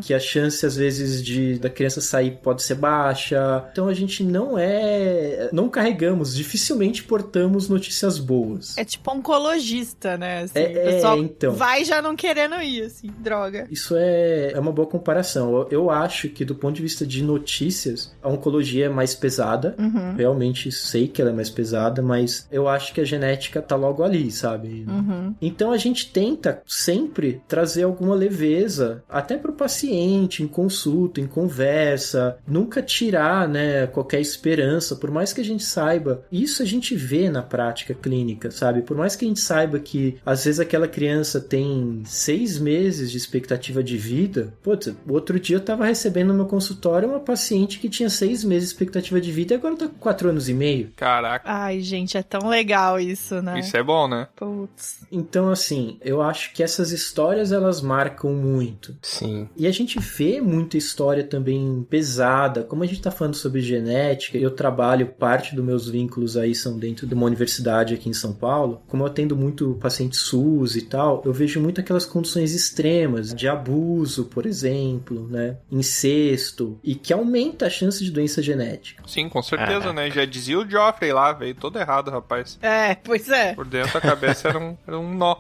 Que a chance, às vezes, da criança sair pode ser baixa. Então a gente não carregamos, dificilmente portamos notícias boas. É tipo oncologista, né? Assim, o pessoal então. vai já não querendo ir, assim, droga. Isso é uma boa comparação. Eu acho que do ponto de vista de notícias, a oncologia é mais pesada. Uhum. Realmente sei que ela é mais pesada, mas eu acho que a genética tá logo ali, sabe? Uhum. Então a gente tenta sempre trazer alguma leveza, até pro paciente, em consulta, em conversa, nunca tirar, né, qualquer esperança, por mais que a gente saiba, isso a gente vê na prática clínica, sabe? Por mais que a gente saiba que às vezes aquela criança tem 6 meses de expectativa de vida, putz, outro dia eu tava recebendo no meu consultório uma paciente que tinha 6 meses de expectativa de vida e agora tá com 4 anos e meio. Caraca. Ai, gente, é tão legal isso, né? Isso é bom, né? Putz. Então, assim, eu acho que essas histórias, elas marcam muito. Sim. E a gente vê muita história também pesada. Como a gente tá falando sobre genética, eu trabalho, parte dos meus vínculos aí são dentro de uma universidade aqui em São Paulo. Como eu atendo muito paciente SUS e tal, eu vejo muito aquelas condições extremas de abuso, por exemplo, né? Incesto, e que aumenta a chance de doença genética. Sim, com certeza, né? Já dizia o Joffrey lá, veio todo errado, rapaz. É, pois é. Por dentro da cabeça era um nó.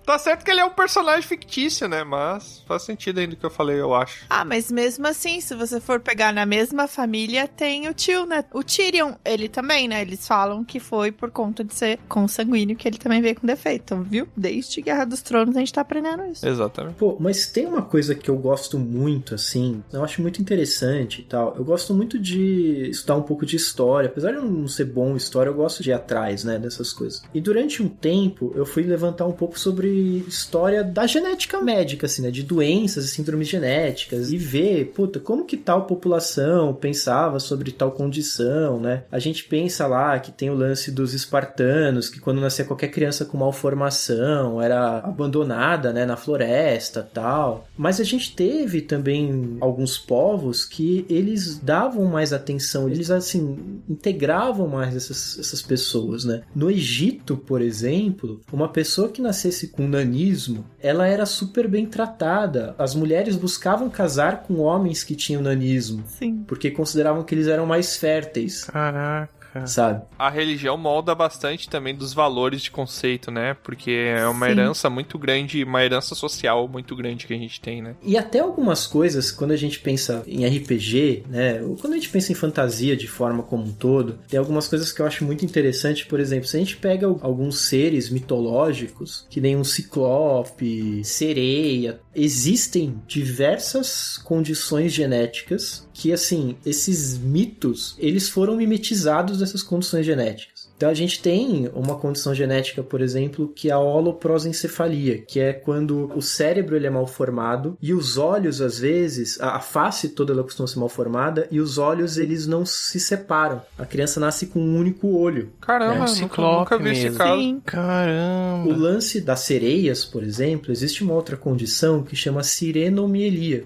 Tá certo que ele é um personagem fictício, né? Mas faz sentido ainda o que eu falei, eu acho. Ah, mas mesmo assim, se você for pegar na mesma família, tem o tio, né? O Tyrion, ele também, né? Eles falam que foi por conta de ser consanguíneo que ele também veio com defeito, viu? Desde Guerra dos Tronos a gente tá aprendendo isso. Exatamente. Pô, mas tem uma coisa que eu gosto muito, assim, eu acho muito interessante e tal. Eu gosto muito de estudar um pouco de história. Apesar de eu não ser bom em história, eu gosto de ir atrás, né, dessas coisas. E durante um tempo, eu fui levantar um pouco sobre história da genética médica, assim, né? De doenças e síndromes genéticas. E ver, puta, como que tal população pensava sobre tal condição, né? A gente pensa lá que tem o lance dos espartanos, que quando nascia qualquer criança com malformação, era abandonada, né? Na floresta, tal. Mas a gente teve também alguns povos que eles davam mais atenção, eles, assim, integravam mais essas pessoas, né? No Egito, por exemplo, uma pessoa que nascesse com nanismo, ela era super bem tratada. As mulheres buscavam casar com homens que tinham nanismo. Sim. Porque consideravam que eles eram mais férteis. Caraca. Sabe? A religião molda bastante também dos valores de conceito, né? Porque é uma herança muito grande, uma herança social muito grande que a gente tem, né? E até algumas coisas, quando a gente pensa em RPG, né? Ou quando a gente pensa em fantasia de forma como um todo, tem algumas coisas que eu acho muito interessante. Por exemplo, se a gente pega alguns seres mitológicos, que nem um ciclope, sereia, existem diversas condições genéticas que, assim, esses mitos, eles foram mimetizados dessas condições genéticas. Então a gente tem uma condição genética, por exemplo, que é a holoprosencefalia, que é quando o cérebro ele é mal formado e os olhos, às vezes, a face toda ela costuma ser mal formada e os olhos eles não se separam. A criança nasce com um único olho. Caramba, nunca vi esse caso. Sim. Caramba. O lance das sereias, por exemplo, existe uma outra condição que chama sirenomielia,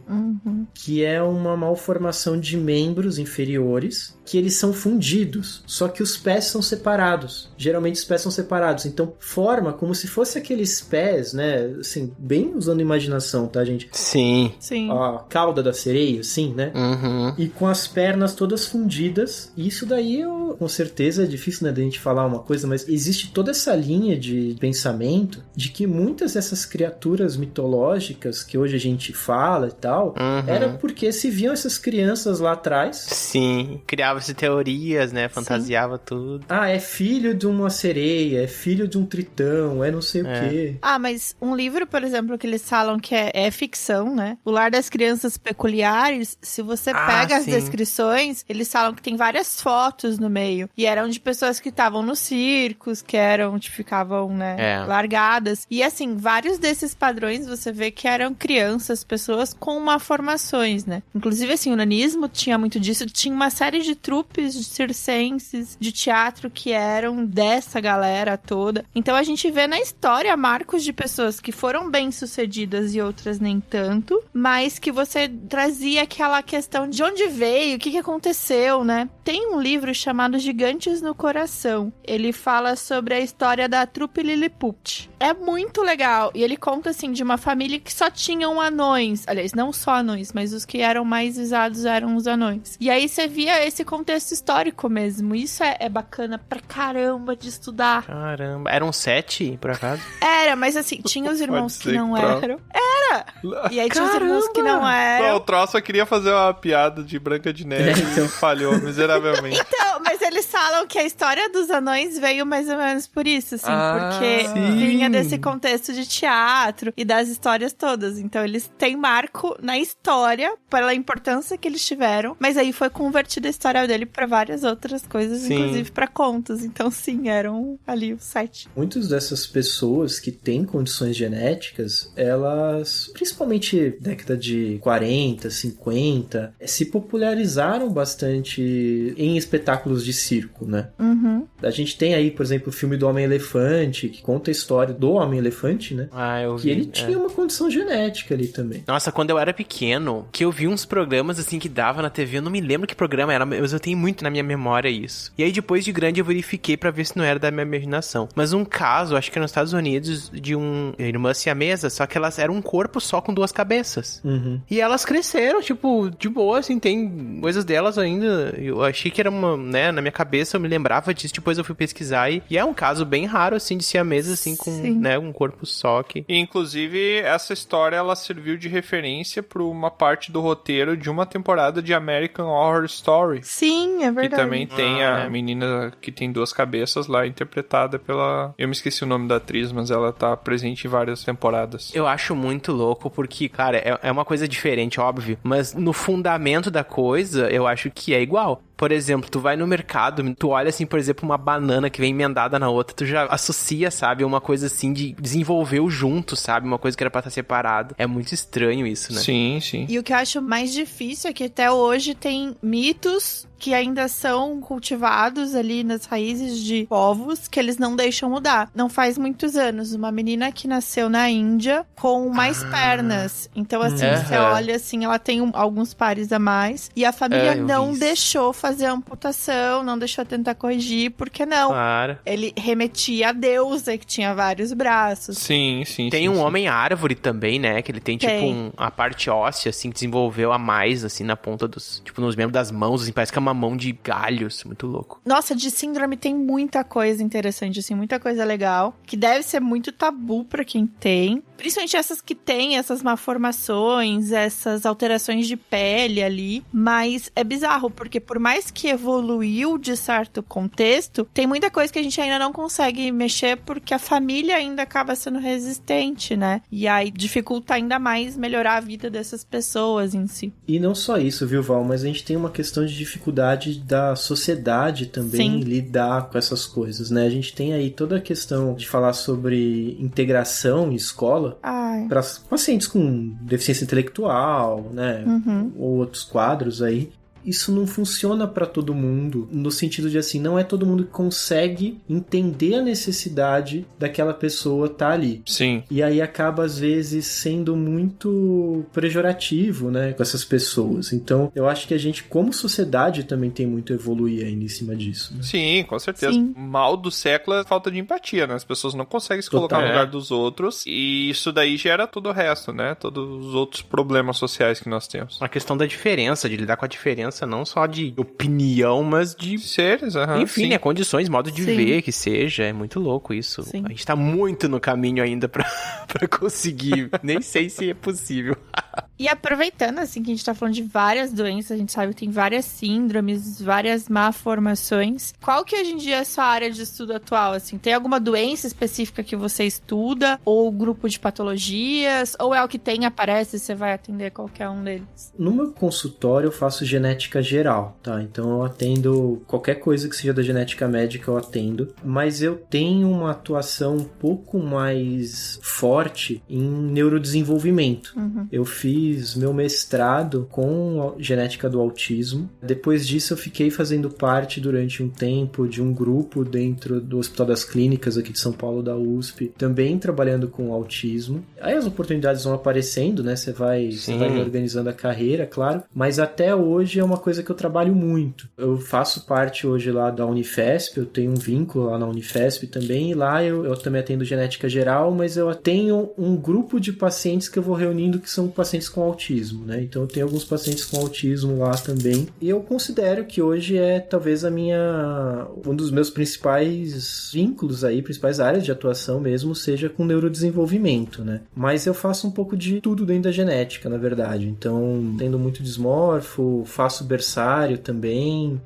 que é uma malformação de membros inferiores que eles são fundidos, só que os pés são separados. Geralmente os pés são separados, então forma como se fosse aqueles pés, né, assim, bem usando imaginação, tá, gente? Sim. Sim. A cauda da sereia, assim, né? Uhum. E com as pernas todas fundidas. E isso daí, com certeza, é difícil, né, da gente falar uma coisa, mas existe toda essa linha de pensamento de que muitas dessas criaturas mitológicas que hoje a gente fala e tal, era porque se viam essas crianças lá atrás. Sim. Criava-se teorias, né? Fantasiava tudo. Ah, é filho de uma sereia, é filho de um tritão, é não sei o quê. Ah, mas um livro, por exemplo, que eles falam que é ficção, né? O Lar das Crianças Peculiares, se você pega as descrições, eles falam que tem várias fotos no meio. E eram de pessoas que estavam nos circos, que ficavam, né, largadas. E assim, vários desses padrões você vê que eram crianças, pessoas com malformações, né? Inclusive, assim, o nanismo tinha muito disso. Tinha uma série de trupes de circenses, de teatro que eram dessa galera toda. Então a gente vê na história marcos de pessoas que foram bem-sucedidas e outras nem tanto, mas que você trazia aquela questão de onde veio, o que aconteceu, né? tem um livro chamado Gigantes no Coração. Ele fala sobre a história da trupe Lilliput. É muito legal. E ele conta, assim, de uma família que só tinham anões. Aliás, não só anões, mas os que eram mais visados eram os anões. E aí você via esse contexto histórico mesmo. Isso é bacana pra caramba de estudar. Caramba. Eram 7, por acaso? Era, mas assim, tinha os irmãos que não eram. Era! E aí tinha os Caramba! irmãos que não eram. Não, o troço eu queria fazer uma piada de Branca de Neve e falhou miseravelmente. Então, mas eles falam que a história dos anões veio mais ou menos por isso, assim, porque sim. vinha desse contexto de teatro e das histórias todas. Então, eles têm marco na história pela importância que eles tiveram, mas aí foi convertida a história dele pra várias outras coisas, Sim. inclusive pra contos. Então, sim, eram ali os 7. Muitas dessas pessoas que têm condições genéticas, elas, principalmente década de 40, 50, se popularizaram bastante em espetáculos de circo, né? Uhum. A gente tem aí, por exemplo, o filme do Homem-Elefante, que conta a história do Homem-Elefante, né? Ah, eu vi. Que ele tinha uma condição genética ali também. Nossa, quando eu era pequeno, que eu vi uns programas assim que dava na TV, eu não me lembro que programa era, mas eu tenho muito na minha memória isso. E aí depois de grande eu verifiquei pra ver se não era da minha imaginação. Mas um caso, acho que era nos Estados Unidos, de uma irmã siamesa, só que elas eram um corpo só com 2 cabeças. Uhum. E elas cresceram, tipo, de boa, assim, tem coisas delas ainda. Eu achei que era uma, né, na minha cabeça eu me lembrava disso, depois eu fui pesquisar e é um caso bem raro, assim, de siamesa, assim, com, né, um corpo só que... E, inclusive, essa história, ela serviu de referência para uma parte do roteiro de uma temporada de American Horror Story. Sim, é verdade. Que também tem a menina que tem 2 cabeças lá, interpretada pela... Eu me esqueci o nome da atriz, mas ela tá presente em várias temporadas. Eu acho muito louco, porque, cara, é uma coisa diferente, óbvio, mas no fundamento da coisa, eu acho que é igual. Por exemplo, tu vai no mercado, tu olha assim, por exemplo, uma banana que vem emendada na outra, tu já associa, sabe, uma coisa assim de desenvolveu junto, sabe, uma coisa que era pra estar separado. É muito estranho isso, né? Sim, sim. E o que eu acho mais difícil é que até hoje tem mitos que ainda são cultivados ali nas raízes de povos que eles não deixam mudar. Não faz muitos anos, uma menina que nasceu na Índia com mais pernas. Então, assim, você olha assim, ela tem alguns pares a mais. E a família não deixou fazer a amputação, não deixou tentar corrigir, porque não. Claro. Ele remetia a deusa, que tinha vários braços. Sim, sim. Tem um homem-árvore também, né? Que ele tem, tipo, a parte óssea, assim, que desenvolveu a mais, assim, na ponta dos... Tipo, nos membros das mãos, assim, parece que é uma mão de galhos. Muito louco. Nossa, de síndrome tem muita coisa interessante, assim, muita coisa legal, que deve ser muito tabu pra quem tem. Principalmente essas que têm essas malformações, essas alterações de pele ali. Mas é bizarro, porque por mais que evoluiu de certo contexto, tem muita coisa que a gente ainda não consegue mexer porque a família ainda acaba sendo resistente, né? E aí dificulta ainda mais melhorar a vida dessas pessoas em si. E não só isso, viu, Val? Mas a gente tem uma questão de dificuldade da sociedade também lidar com essas coisas, né? A gente tem aí toda a questão de falar sobre integração em escola para pacientes com deficiência intelectual, né? Ou outros quadros aí. Isso não funciona para todo mundo, no sentido de assim, não é todo mundo que consegue entender a necessidade daquela pessoa estar ali. Sim. E aí acaba, às vezes, sendo muito pejorativo, né, com essas pessoas. Então, eu acho que a gente, como sociedade, também tem muito a evoluir ainda em cima disso. Né? Sim, com certeza. Sim. O mal do século é a falta de empatia, né? As pessoas não conseguem se colocar no lugar dos outros e isso daí gera todo o resto, né? Todos os outros problemas sociais que nós temos. A questão da diferença, de lidar com a diferença não só de opinião, mas de seres, enfim, né, condições, modo de ver que seja, é muito louco isso. Sim. A gente tá muito no caminho ainda pra conseguir, nem sei se é possível. E aproveitando, assim, que a gente tá falando de várias doenças, a gente sabe que tem várias síndromes, várias malformações. Qual que hoje em dia é a sua área de estudo atual, assim? Tem alguma doença específica que você estuda? Ou grupo de patologias? Ou é o que tem, aparece e você vai atender qualquer um deles? No meu consultório eu faço genética geral, tá? Então eu atendo qualquer coisa que seja da genética médica, eu atendo. Mas eu tenho uma atuação um pouco mais forte em neurodesenvolvimento. Eu fiz meu mestrado com genética do autismo. Depois disso, eu fiquei fazendo parte durante um tempo de um grupo dentro do Hospital das Clínicas aqui de São Paulo, da USP, também trabalhando com autismo. Aí as oportunidades vão aparecendo, né? Você vai reorganizando a carreira, claro. Mas até hoje é uma coisa que eu trabalho muito. Eu faço parte hoje lá da Unifesp, eu tenho um vínculo lá na Unifesp também, e lá eu também atendo genética geral, mas eu tenho um grupo de pacientes que eu vou reunindo que são pacientes com autismo, né? Então eu tenho alguns pacientes com autismo lá também, e eu considero que hoje é talvez um dos meus principais vínculos aí, principais áreas de atuação mesmo, seja com neurodesenvolvimento, né? Mas eu faço um pouco de tudo dentro da genética, na verdade. Então, tendo muito dismorfo, faço berçário também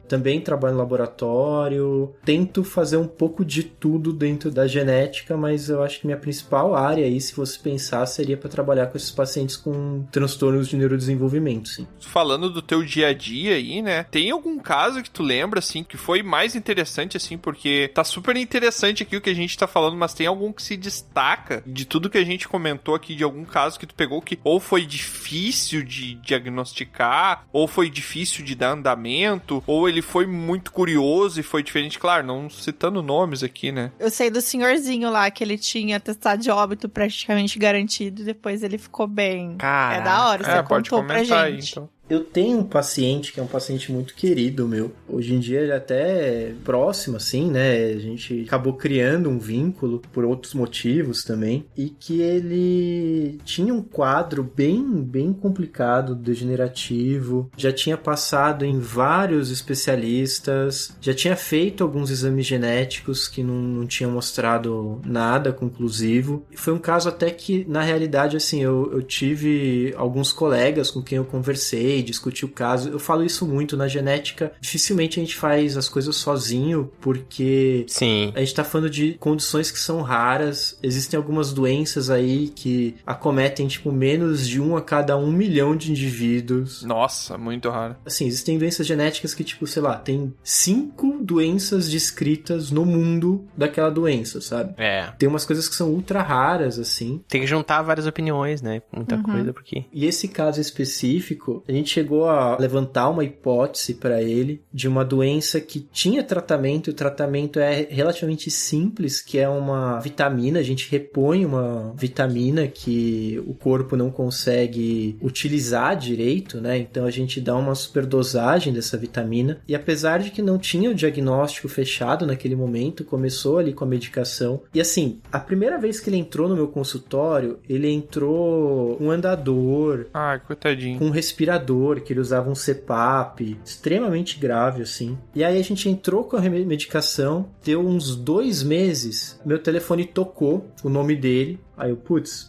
trabalho no laboratório, tento fazer um pouco de tudo dentro da genética, mas eu acho que minha principal área aí, se você pensar, seria para trabalhar com esses pacientes com transtornos de neurodesenvolvimento, sim. Falando do teu dia a dia aí, né? Tem algum caso que tu lembra, assim, que foi mais interessante, assim, porque tá super interessante aqui o que a gente tá falando, mas tem algum que se destaca de tudo que a gente comentou aqui, de algum caso que tu pegou que ou foi difícil de diagnosticar, ou foi difícil de dar andamento, ou ele foi muito curioso e foi diferente, claro, não citando nomes aqui, né? Eu sei do senhorzinho lá que ele tinha atestado de óbito praticamente garantido e depois ele ficou bem. Caraca. É da hora, você pode contou pra comentar gente. aí, então. Eu tenho um paciente que é um paciente muito querido meu. Hoje em dia ele é até próximo, assim, né? A gente acabou criando um vínculo por outros motivos também. E que ele tinha um quadro bem complicado, degenerativo. Já tinha passado em vários especialistas. Já tinha feito alguns exames genéticos que não tinham mostrado nada conclusivo. E foi um caso até que, na realidade, assim, eu tive alguns colegas com quem eu conversei, discutir o caso. Eu falo isso muito na genética. Dificilmente a gente faz as coisas sozinho, porque a gente tá falando de condições que são raras. Existem algumas doenças aí que acometem, tipo, menos de 1 a cada 1 milhão de indivíduos. Nossa, muito raro. Assim, existem doenças genéticas que, tipo, sei lá, tem 5 doenças descritas no mundo daquela doença, sabe? Tem umas coisas que são ultra raras, assim. Tem que juntar várias opiniões, né? Muita coisa, porque... E esse caso específico, a gente chegou a levantar uma hipótese para ele de uma doença que tinha tratamento, e o tratamento é relativamente simples, que é uma vitamina. A gente repõe uma vitamina que o corpo não consegue utilizar direito, né? Então a gente dá uma superdosagem dessa vitamina, e apesar de que não tinha o diagnóstico fechado naquele momento, começou ali com a medicação. E assim, a primeira vez que ele entrou no meu consultório, ele entrou com um andador, coitadinho, com um respirador, que ele usava um CPAP, extremamente grave, assim. E aí a gente entrou com a medicação, deu uns 2 meses, meu telefone tocou o nome dele. Aí eu,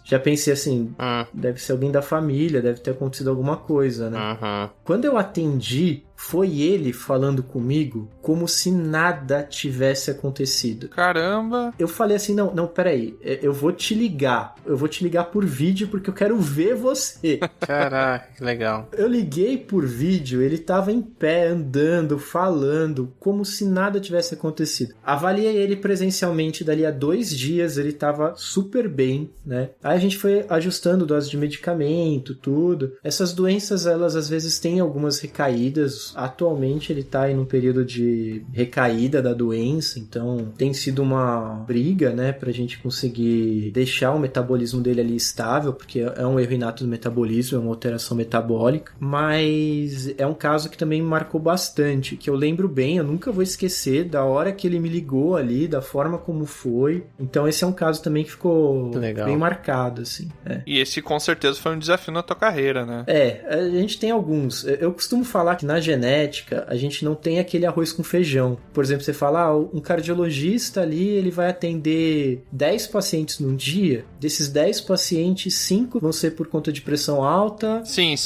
já pensei assim, deve ser alguém da família, deve ter acontecido alguma coisa, né? Quando eu atendi, foi ele falando comigo como se nada tivesse acontecido. Caramba! Eu falei assim, não, peraí, eu vou te ligar por vídeo porque eu quero ver você. Caraca, que legal. Eu liguei por vídeo, ele tava em pé, andando, falando, como se nada tivesse acontecido. Avaliei ele presencialmente dali a 2 dias, ele tava super bem, né? Aí a gente foi ajustando dose de medicamento, tudo. Essas doenças, elas às vezes têm algumas recaídas. Atualmente ele tá em um período de recaída da doença, então tem sido uma briga, né, pra gente conseguir deixar o metabolismo dele ali estável, porque é um erro inato do metabolismo, é uma alteração metabólica, mas é um caso que também me marcou bastante, que eu lembro bem, eu nunca vou esquecer da hora que ele me ligou ali, da forma como foi. Então esse é um caso também que ficou bem marcado, assim. E esse com certeza foi um desafio na tua carreira, né? A gente tem alguns. Eu costumo falar que na genética a gente não tem aquele arroz com feijão. Por exemplo, você fala, um cardiologista ali, ele vai atender 10 pacientes num dia, desses 10 pacientes, 5 vão ser por conta de pressão alta. Sim.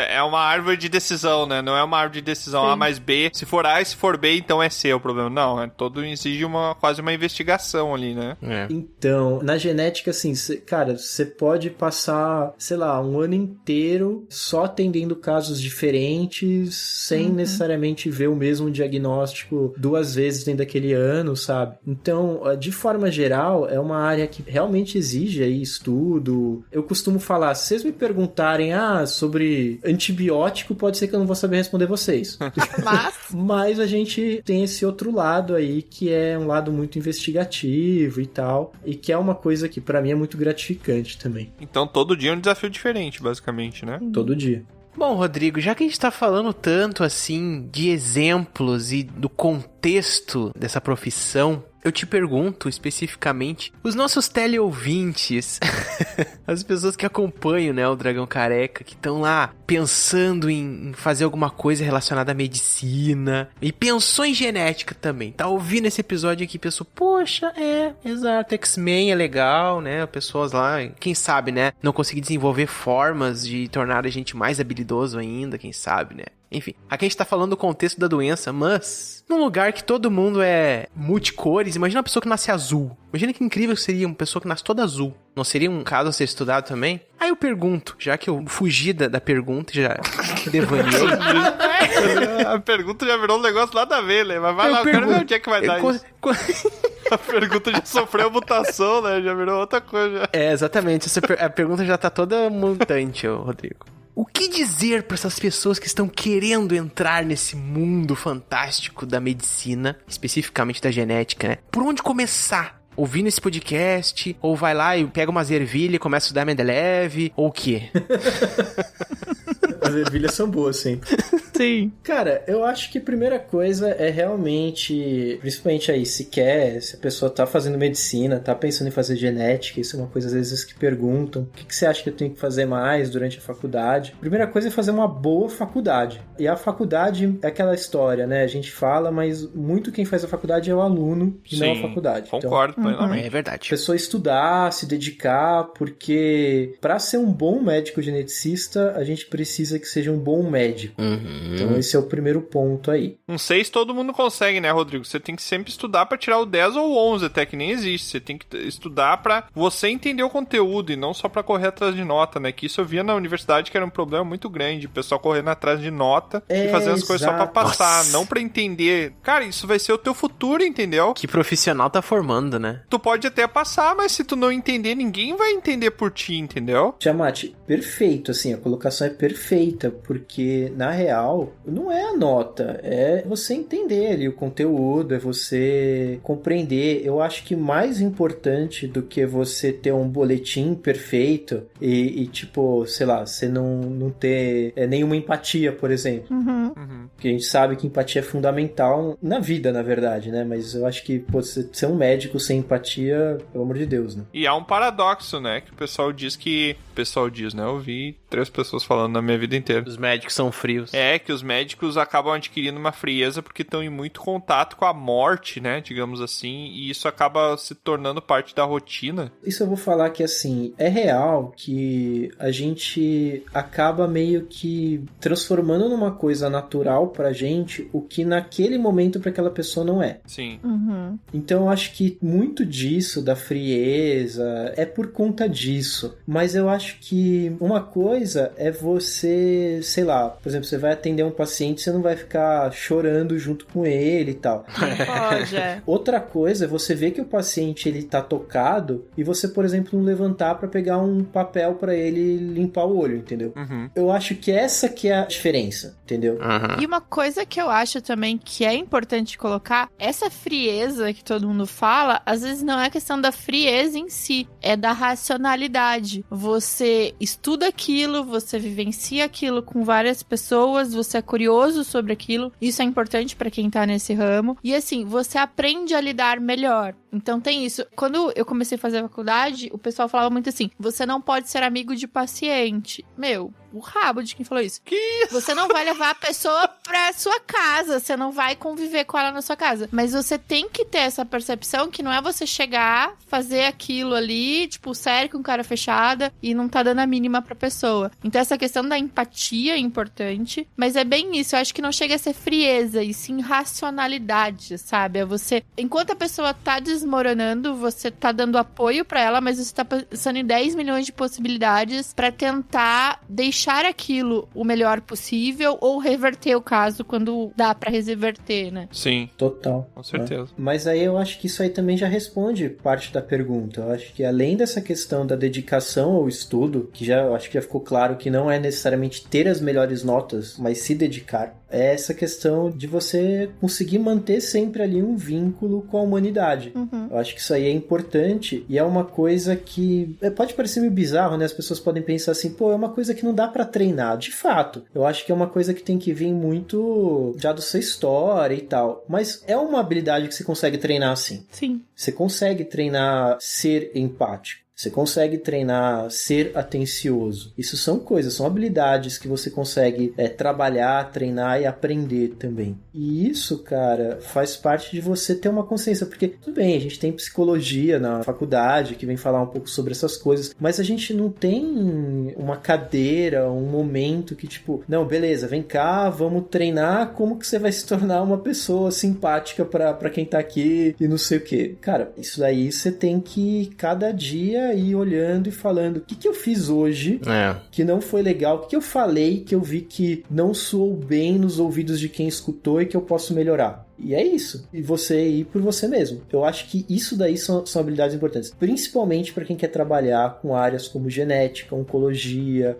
É uma árvore de decisão, né? Não é uma árvore de decisão A mais B. Se for A e se for B, então é C o problema. Não, todo exige quase uma investigação ali, né? Então, na genética genética, assim, cara, você pode passar, sei lá, um ano inteiro só atendendo casos diferentes, sem necessariamente ver o mesmo diagnóstico 2 vezes dentro daquele ano, sabe? Então, de forma geral, é uma área que realmente exige aí estudo. Eu costumo falar, se vocês me perguntarem, sobre antibiótico, pode ser que eu não vou saber responder vocês. Mas a gente tem esse outro lado aí, que é um lado muito investigativo e tal, e que é uma coisa que pra mim é muito gratificante também. Então todo dia é um desafio diferente, basicamente, né? Todo dia. Bom, Rodrigo, já que a gente tá falando tanto, assim, de exemplos e do contexto dessa profissão, eu te pergunto especificamente, os nossos teleouvintes, as pessoas que acompanham, né, o Dragão Careca, que estão lá pensando em fazer alguma coisa relacionada à medicina, e pensou em genética também, tá ouvindo esse episódio aqui e pensou, poxa, exato, X-Men é legal, né, pessoas lá, quem sabe, né, não conseguir desenvolver formas de tornar a gente mais habilidoso ainda, quem sabe, né. Enfim, aqui a gente tá falando do contexto da doença, mas num lugar que todo mundo é multicores, imagina uma pessoa que nasce azul. Imagina que incrível seria uma pessoa que nasce toda azul. Não seria um caso a ser estudado também? Aí eu pergunto, já que eu fugi da pergunta, já devaneei. A pergunta já virou um negócio nada a ver, né? Mas vai lá, eu quero ver onde é que vai dar isso. A pergunta já sofreu mutação, né? Já virou outra coisa. Exatamente. A pergunta já tá toda mutante, Rodrigo. O que dizer para essas pessoas que estão querendo entrar nesse mundo fantástico da medicina, especificamente da genética, né? Por onde começar? Ouvindo esse podcast? Ou vai lá e pega umas ervilhas e começa a estudar Mendeleev? Ou o quê? As ervilhas são boas, sim. Sim. Cara, eu acho que a primeira coisa é realmente, principalmente aí, se a pessoa tá fazendo medicina, tá pensando em fazer genética, isso é uma coisa às vezes que perguntam, o que você acha que eu tenho que fazer mais durante a faculdade? Primeira coisa é fazer uma boa faculdade. E a faculdade é aquela história, né? A gente fala, mas muito quem faz a faculdade é o aluno e não a faculdade. Concordo plenamente. É verdade. A pessoa estudar, se dedicar, porque para ser um bom médico geneticista, a gente precisa que seja um bom médico. Então esse é o primeiro ponto aí. Um 6 todo mundo consegue, né, Rodrigo? Você tem que sempre estudar pra tirar o 10 ou o 11, até que nem existe. Você tem que estudar pra você entender o conteúdo e não só pra correr atrás de nota, né? Que isso eu via na universidade que era um problema muito grande, o pessoal correndo atrás de nota e fazendo as coisas só pra passar, não pra entender. Cara, isso vai ser o teu futuro, entendeu? Que profissional tá formando, né? Tu pode até passar, mas se tu não entender, ninguém vai entender por ti, entendeu? Tiamat, perfeito, assim, a colocação é perfeita, porque na real não é a nota, é você entender ali o conteúdo, é você compreender. Eu acho que mais importante do que você ter um boletim perfeito e tipo, sei lá, você não ter nenhuma empatia, por exemplo. Porque a gente sabe que empatia é fundamental na vida, na verdade, né? Mas eu acho que você ser um médico sem empatia, pelo amor de Deus, né? E há um paradoxo, né? Que o pessoal diz que... O pessoal diz, né? Eu ouvi 3 pessoas falando na minha vida inteira. Os médicos são frios. É, que os médicos acabam adquirindo uma frieza porque estão em muito contato com a morte, né? Digamos assim. E isso acaba se tornando parte da rotina. Isso eu vou falar que, assim, é real que a gente acaba meio que transformando numa coisa natural pra gente o que naquele momento pra aquela pessoa não é. Sim. Então eu acho que muito disso, da frieza, é por conta disso. Mas eu acho que uma coisa é você, sei lá, por exemplo, você vai atender um paciente, você não vai ficar chorando junto com ele e tal. Pode, Outra coisa é você ver que o paciente ele tá tocado e você, por exemplo, não levantar pra pegar um papel pra ele limpar o olho, entendeu? Eu acho que essa que é a diferença, entendeu? E uma coisa que eu acho também que é importante colocar, essa frieza que todo mundo fala, às vezes não é questão da frieza em si, é da racionalidade. Você estuda aquilo, você vivencia aquilo com várias pessoas, você é curioso sobre aquilo, isso é importante pra quem tá nesse ramo, e assim, você aprende a lidar melhor. Então tem isso. Quando eu comecei a fazer a faculdade, o pessoal falava muito assim, você não pode ser amigo de paciente. Meu, o rabo de quem falou isso. Que isso? Você não vai levar a pessoa pra sua casa, você não vai conviver com ela na sua casa. Mas você tem que ter essa percepção que não é você chegar, fazer aquilo ali, tipo, sério, com cara fechada, e não tá dando a mínima pra pessoa. Então essa questão da empatia é importante, mas é bem isso, eu acho que não chega a ser frieza, e sim racionalidade, sabe? É você, enquanto a pessoa tá desmoronando, você tá dando apoio pra ela, mas você tá pensando em 10 milhões de possibilidades pra tentar deixar aquilo o melhor possível ou reverter o caso quando dá pra reverter, né? Sim. Total. Com certeza. Mas aí eu acho que isso aí também já responde parte da pergunta. Eu acho que além dessa questão da dedicação ao estudo, que eu acho que já ficou claro que não é necessariamente ter as melhores notas, mas se dedicar, é essa questão de você conseguir manter sempre ali um vínculo com a humanidade. Eu acho que isso aí é importante e é uma coisa que pode parecer meio bizarro, né? As pessoas podem pensar assim, pô, é uma coisa que não dá pra treinar. De fato, eu acho que é uma coisa que tem que vir muito já da sua história e tal. Mas é uma habilidade que você consegue treinar assim. Sim. Você consegue treinar ser empático. Você consegue treinar ser atencioso. Isso são coisas, são habilidades que você consegue trabalhar, treinar e aprender também. E isso, cara, faz parte de você ter uma consciência. Porque, tudo bem, a gente tem psicologia na faculdade que vem falar um pouco sobre essas coisas, mas a gente não tem uma cadeira, um momento que tipo, não, beleza, vem cá, vamos treinar como que você vai se tornar uma pessoa simpática pra quem tá aqui e não sei o quê. Cara, isso daí você tem que cada dia ir olhando e falando o que eu fiz hoje que não foi legal, o que eu falei que eu vi que não soou bem nos ouvidos de quem escutou e que eu posso melhorar. E é isso. E você ir por você mesmo. Eu acho que isso daí são habilidades importantes. Principalmente para quem quer trabalhar com áreas como genética, oncologia,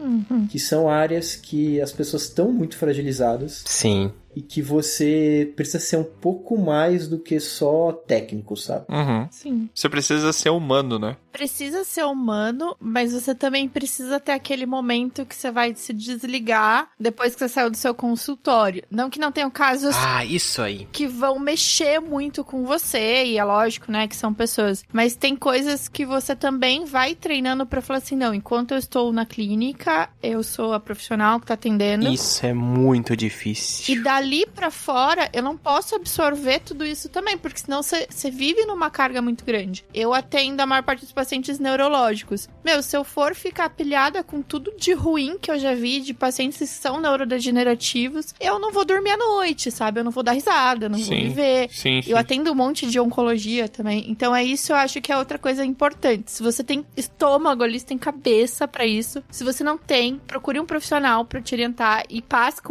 que são áreas que as pessoas estão muito fragilizadas. Sim. E que você precisa ser um pouco mais do que só técnico, sabe? Sim. Você precisa ser humano, né? Precisa ser humano, mas você também precisa ter aquele momento que você vai se desligar depois que você saiu do seu consultório. Não que não tenham casos isso aí. que vão mexer muito com você, e é lógico, né, que são pessoas. Mas tem coisas que você também vai treinando pra falar assim, não, enquanto eu estou na clínica, eu sou a profissional que tá atendendo. Isso é muito difícil. E dali pra fora, eu não posso absorver tudo isso também, porque senão você vive numa carga muito grande. Eu atendo a maior parte dos pacientes neurológicos. Meu, se eu for ficar pilhada com tudo de ruim que eu já vi, de pacientes que são neurodegenerativos, eu não vou dormir à noite, sabe? Eu não vou dar risada, eu não vou viver. Eu atendo um monte de oncologia também. Então é isso, eu acho que é outra coisa importante. Se você tem estômago ali, você tem cabeça pra isso. Se você não tem, procure um profissional pra te orientar e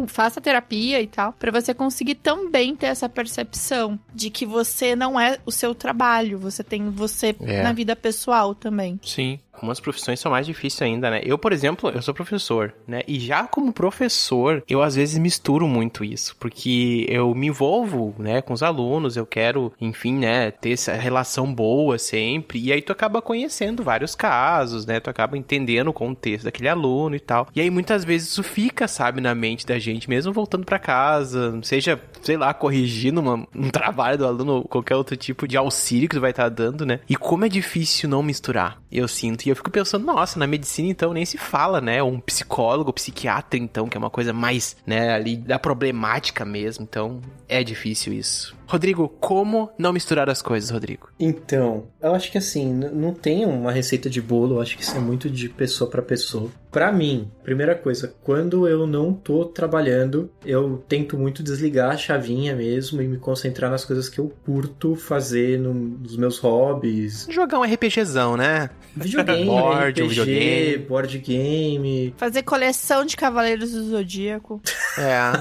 faça terapia e tal, pra você conseguir também ter essa percepção de que você não é o seu trabalho, você tem você na vida pessoal também. Sim. Algumas profissões são mais difíceis ainda, né? Eu, por exemplo, eu sou professor, né? E já como professor, eu às vezes misturo muito isso, porque eu me envolvo, né, com os alunos, eu quero, enfim, né, ter essa relação boa sempre, e aí tu acaba conhecendo vários casos, né? Tu acaba entendendo o contexto daquele aluno e tal. E aí muitas vezes isso fica, sabe, na mente da gente, mesmo voltando pra casa, seja, sei lá, corrigindo um trabalho do aluno ou qualquer outro tipo de auxílio que tu vai estar dando, né? E como é difícil não misturar, eu sinto. E eu fico pensando, nossa, na medicina então nem se fala, né? Ou um psicólogo, psiquiatra então, que é uma coisa mais, né, ali da problemática mesmo. Então, é difícil isso. Rodrigo, como não misturar as coisas, Rodrigo? Então, eu acho que assim, não tem uma receita de bolo, eu acho que isso é muito de pessoa pra pessoa. Pra mim, primeira coisa, quando eu não tô trabalhando, eu tento muito desligar a chavinha mesmo e me concentrar nas coisas que eu curto fazer nos meus hobbies. Jogar um RPGzão, né? Videogame, RPG, board game. Fazer coleção de Cavaleiros do Zodíaco.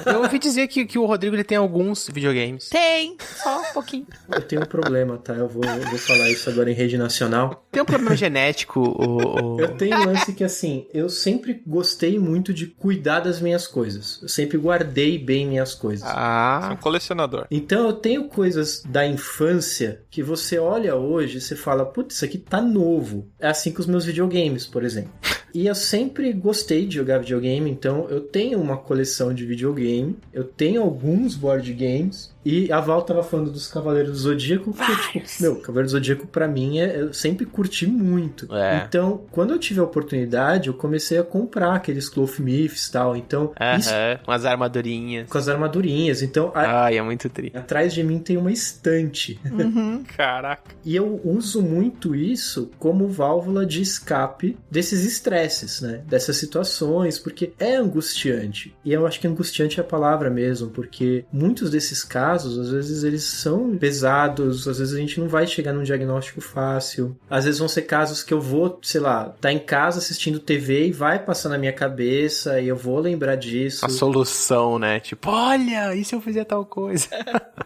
Eu ouvi dizer que o Rodrigo ele tem alguns videogames. Tem, só um pouquinho. Eu tenho um problema, tá? Eu vou falar isso agora em rede nacional. Tem um problema genético. Eu tenho um lance que, assim, eu sempre gostei muito de cuidar das minhas coisas. Eu sempre guardei bem minhas coisas. Você é um colecionador. Então eu tenho coisas da infância que você olha hoje e você fala, putz, isso aqui tá novo. É assim com os meus videogames, por exemplo. E eu sempre gostei de jogar videogame, então eu tenho uma coleção de videogame, eu tenho alguns board games, e a Val tava falando dos Cavaleiros do Zodíaco, porque, tipo, Cavaleiro do Zodíaco pra mim, eu sempre curti muito. Então, quando eu tive a oportunidade, eu comecei a comprar aqueles Cloth Myths e tal, então... com as armadurinhas. Com as armadurinhas, então... é muito triste. Atrás de mim tem uma estante. Caraca. E eu uso muito isso como válvula de escape desses estresses estresses, né? Dessas situações, porque é angustiante. E eu acho que angustiante é a palavra mesmo, porque muitos desses casos, às vezes, eles são pesados, às vezes a gente não vai chegar num diagnóstico fácil. Às vezes vão ser casos que eu vou, sei lá, tá em casa assistindo TV e vai passar na minha cabeça e eu vou lembrar disso. A solução, né? Tipo, olha, e se eu fizer tal coisa?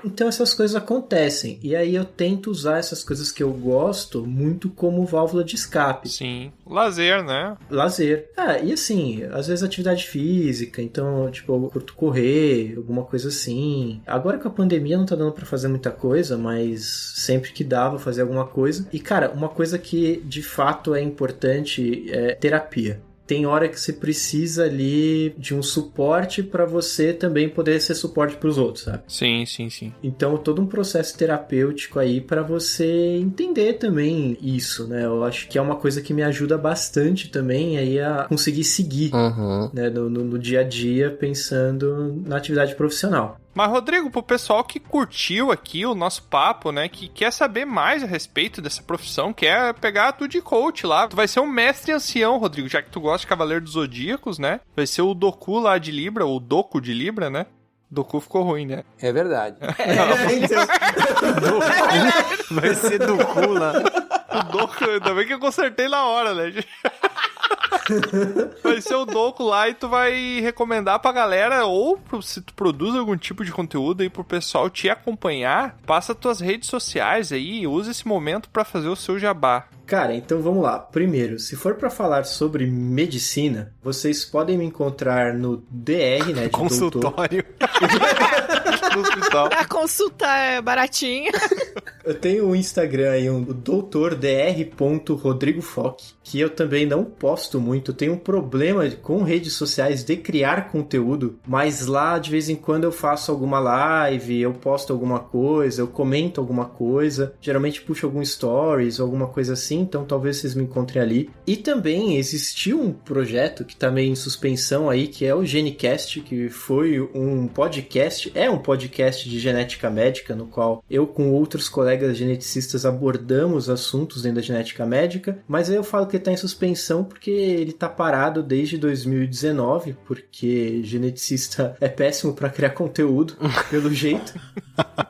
Então essas coisas acontecem. E aí eu tento usar essas coisas que eu gosto muito como válvula de escape. Sim. Lazer, né? Lazer. E assim, às vezes atividade física, então, tipo, eu curto correr, alguma coisa assim. Agora com a pandemia não tá dando pra fazer muita coisa, mas sempre que dá, vou fazer alguma coisa. E, cara, uma coisa que de fato é importante é terapia. Tem hora que você precisa ali de um suporte pra você também poder ser suporte pros outros, sabe? Sim, sim, sim. Então, todo um processo terapêutico aí pra você entender também isso, né? Eu acho que é uma coisa que me ajuda bastante também aí a conseguir seguir, né? No dia a dia, pensando na atividade profissional. Mas, Rodrigo, pro pessoal que curtiu aqui o nosso papo, né, que quer saber mais a respeito dessa profissão, quer pegar tu de coach lá, tu vai ser um mestre ancião, Rodrigo, já que tu gosta de Cavaleiro dos Zodíacos, né? Vai ser o Doku lá de Libra, ou Doku de Libra, né? Doku ficou ruim, né? É verdade. Vai ser Doku lá. O Doku, ainda bem que eu consertei na hora, né? Vai ser o Doku lá e tu vai recomendar pra galera, ou se tu produz algum tipo de conteúdo aí pro pessoal te acompanhar, passa tuas redes sociais aí e usa esse momento pra fazer o seu jabá. Cara, então vamos lá. Primeiro, se for pra falar sobre medicina, vocês podem me encontrar no DR, né? De consultório. No hospital. A consulta é baratinha. Eu tenho um Instagram aí, o doutordr.rodrigofoc, que eu também não posto muito. Eu tenho um problema com redes sociais de criar conteúdo, mas lá de vez em quando eu faço alguma live, eu posto alguma coisa, eu comento alguma coisa, geralmente puxo algum stories ou alguma coisa assim, então talvez vocês me encontrem ali. E também existiu um projeto que tá meio em suspensão aí, que é o GeneCast, que foi um podcast, é um podcast de genética médica, no qual eu com outros colegas geneticistas abordamos assuntos dentro da genética médica, mas aí eu falo que ele tá em suspensão porque ele tá parado desde 2019, porque geneticista é péssimo para criar conteúdo, pelo jeito.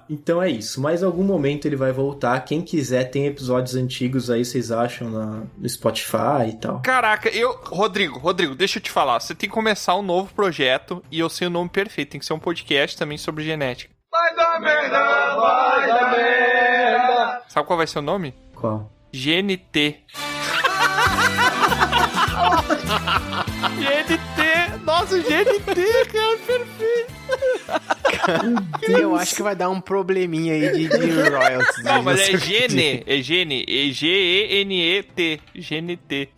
Então é isso, mas em algum momento ele vai voltar. Quem quiser, tem episódios antigos aí, vocês acham no Spotify e tal. Caraca, Rodrigo, deixa eu te falar, você tem que começar um novo projeto e eu sei o nome perfeito, tem que ser um podcast também sobre genética. Vai dar merda, vai dar merda. Sabe qual vai ser o nome? Qual? GNT. GNT! Nossa, GNT, cara, perfeito! Eu acho que vai dar um probleminha aí de royalties. Não, mas é Gene, é G-E-N-E-T, GNT.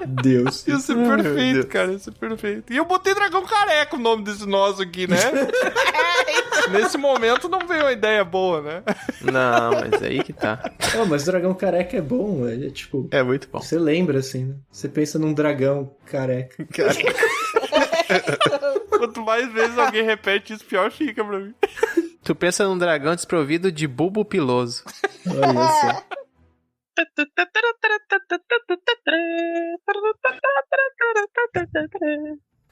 Deus. Isso é perfeito, cara, isso é perfeito. E eu botei Dragão Careca o nome desse nosso aqui, né? Nesse momento não veio uma ideia boa, né? Não, mas aí que tá. Não, mas Dragão Careca é bom, é tipo... É muito bom. Você lembra, assim, né? Você pensa num dragão careca. Quanto mais vezes alguém repete isso, pior fica pra mim. Tu pensa num dragão desprovido de bulbo piloso. Olha só.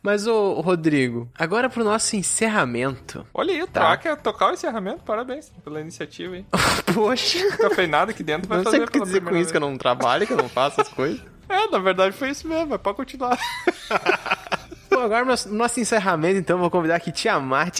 Mas, ô Rodrigo, agora pro nosso encerramento. Olha aí, o Troá quer tocar o encerramento, parabéns pela iniciativa aí. Poxa. Cafeinado aqui dentro vai não fazer sei o que dizer com isso, que eu não trabalho, que eu não faço as coisas. É, na verdade foi isso mesmo, mas pode continuar. Bom, agora no nosso encerramento, então, eu vou convidar aqui Tiamat.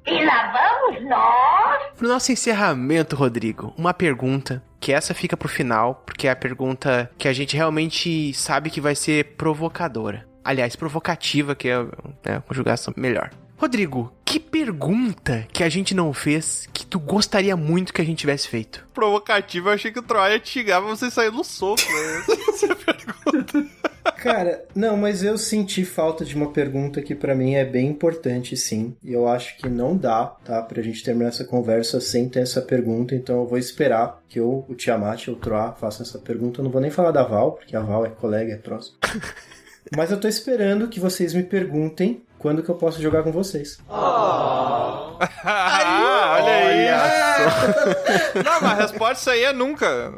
E lá vamos nós. Pro nosso encerramento, Rodrigo, uma pergunta, que essa fica pro final, porque é a pergunta que a gente realmente sabe que vai ser provocadora. Aliás, provocativa, que é a conjugação melhor. Rodrigo, que pergunta que a gente não fez que tu gostaria muito que a gente tivesse feito? Provocativa, eu achei que o Troy ia te xingar pra você sair no soco, né? Essa pergunta. Cara, não, mas eu senti falta de uma pergunta que pra mim é bem importante, sim. E eu acho que não dá, tá? Pra gente terminar essa conversa sem ter essa pergunta. Então eu vou esperar que o Tiamat ou o Troá façam essa pergunta. Eu não vou nem falar da Val, porque a Val é colega, é próximo. Mas eu tô esperando que vocês me perguntem quando que eu posso jogar com vocês. Olha aí. Não, mas a resposta isso aí é nunca.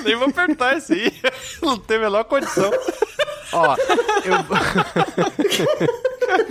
Nem vou apertar esse aí. Não tem a menor condição. Ó,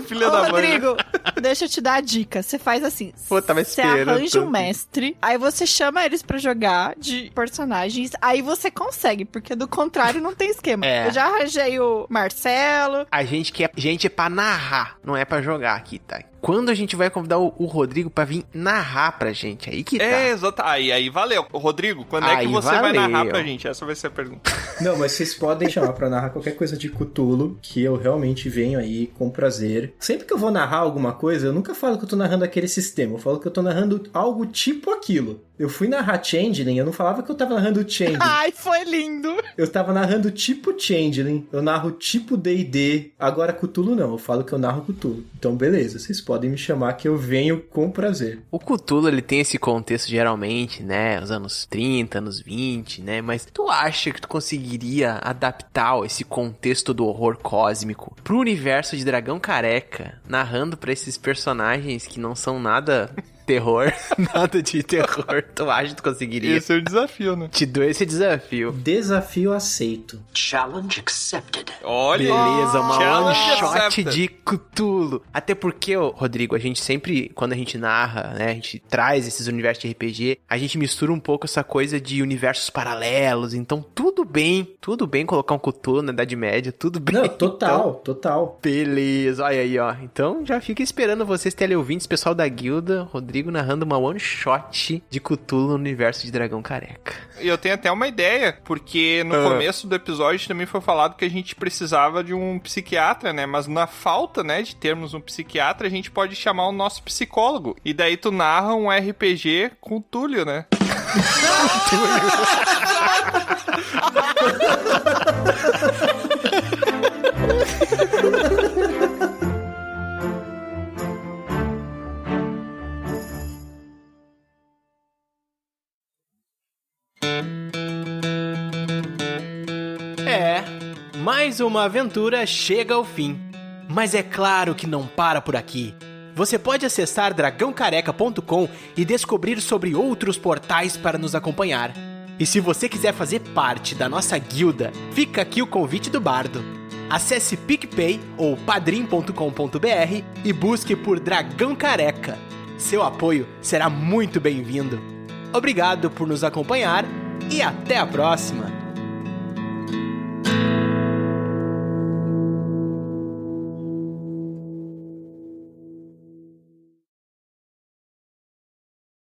Filha Ô, da mãe. Rodrigo, deixa eu te dar a dica. Você faz assim. Pô, tava Você esperando arranja um tanto. mestre, aí você chama eles pra jogar de personagens, aí você consegue, porque do contrário não tem esquema. É. Eu já arranjei o Marcelo. A gente é pra narrar, não é pra jogar aqui, tá? Quando a gente vai convidar o Rodrigo pra vir narrar pra gente? Aí que tá. É, exato. Aí valeu. Ô, Rodrigo, quando é que Aí você vai valeu. narrar pra gente? Essa vai ser a pergunta. Não, mas vocês podem chamar pra narrar qualquer coisa de Cthulhu, que eu realmente venho aí com prazer. Sempre que eu vou narrar alguma coisa, eu nunca falo que eu tô narrando aquele sistema, eu falo que eu tô narrando algo tipo aquilo. Eu fui narrar Changeling, eu não falava que eu tava narrando Changeling. Ai, foi lindo. Eu tava narrando tipo Changeling, eu narro tipo D&D. Agora Cthulhu não, eu falo que eu narro Cthulhu. Então beleza, vocês podem me chamar que eu venho com prazer. O Cthulhu, ele tem esse contexto geralmente, né? Os anos 30, anos 20, né? Mas tu acha que tu conseguiria adaptar esse contexto do horror cósmico pro universo de Dragão Careca, narrando pra esses personagens que não são nada... terror, nada de terror. Tu acha que tu conseguiria? Esse é o desafio, né? Te dou esse desafio. Desafio aceito. Challenge accepted. Olha. Beleza, uma one Challenge shot accepted. de Cthulhu. Até porque, Rodrigo, a gente sempre, quando a gente narra, né, a gente traz esses universos de RPG, a gente mistura um pouco essa coisa de universos paralelos. Então, tudo bem colocar um Cthulhu na Idade Média, tudo bem. Não, total, Então, total. beleza, olha aí, ó. Então, já fica esperando vocês, teleouvintes, pessoal da guilda, Rodrigo narrando uma one shot de Cthulhu no universo de Dragão Careca. E eu tenho até uma ideia, porque no começo do episódio também foi falado que a gente precisava de um psiquiatra, né? Mas na falta, né, de termos um psiquiatra, a gente pode chamar o nosso psicólogo. E daí tu narra um RPG com o Túlio, né? Mais uma aventura chega ao fim. Mas é claro que não para por aqui. Você pode acessar dragãocareca.com e descobrir sobre outros portais para nos acompanhar. E se você quiser fazer parte da nossa guilda, fica aqui o convite do bardo. Acesse PicPay ou padrim.com.br e busque por Dragão Careca. Seu apoio será muito bem-vindo. Obrigado por nos acompanhar e até a próxima!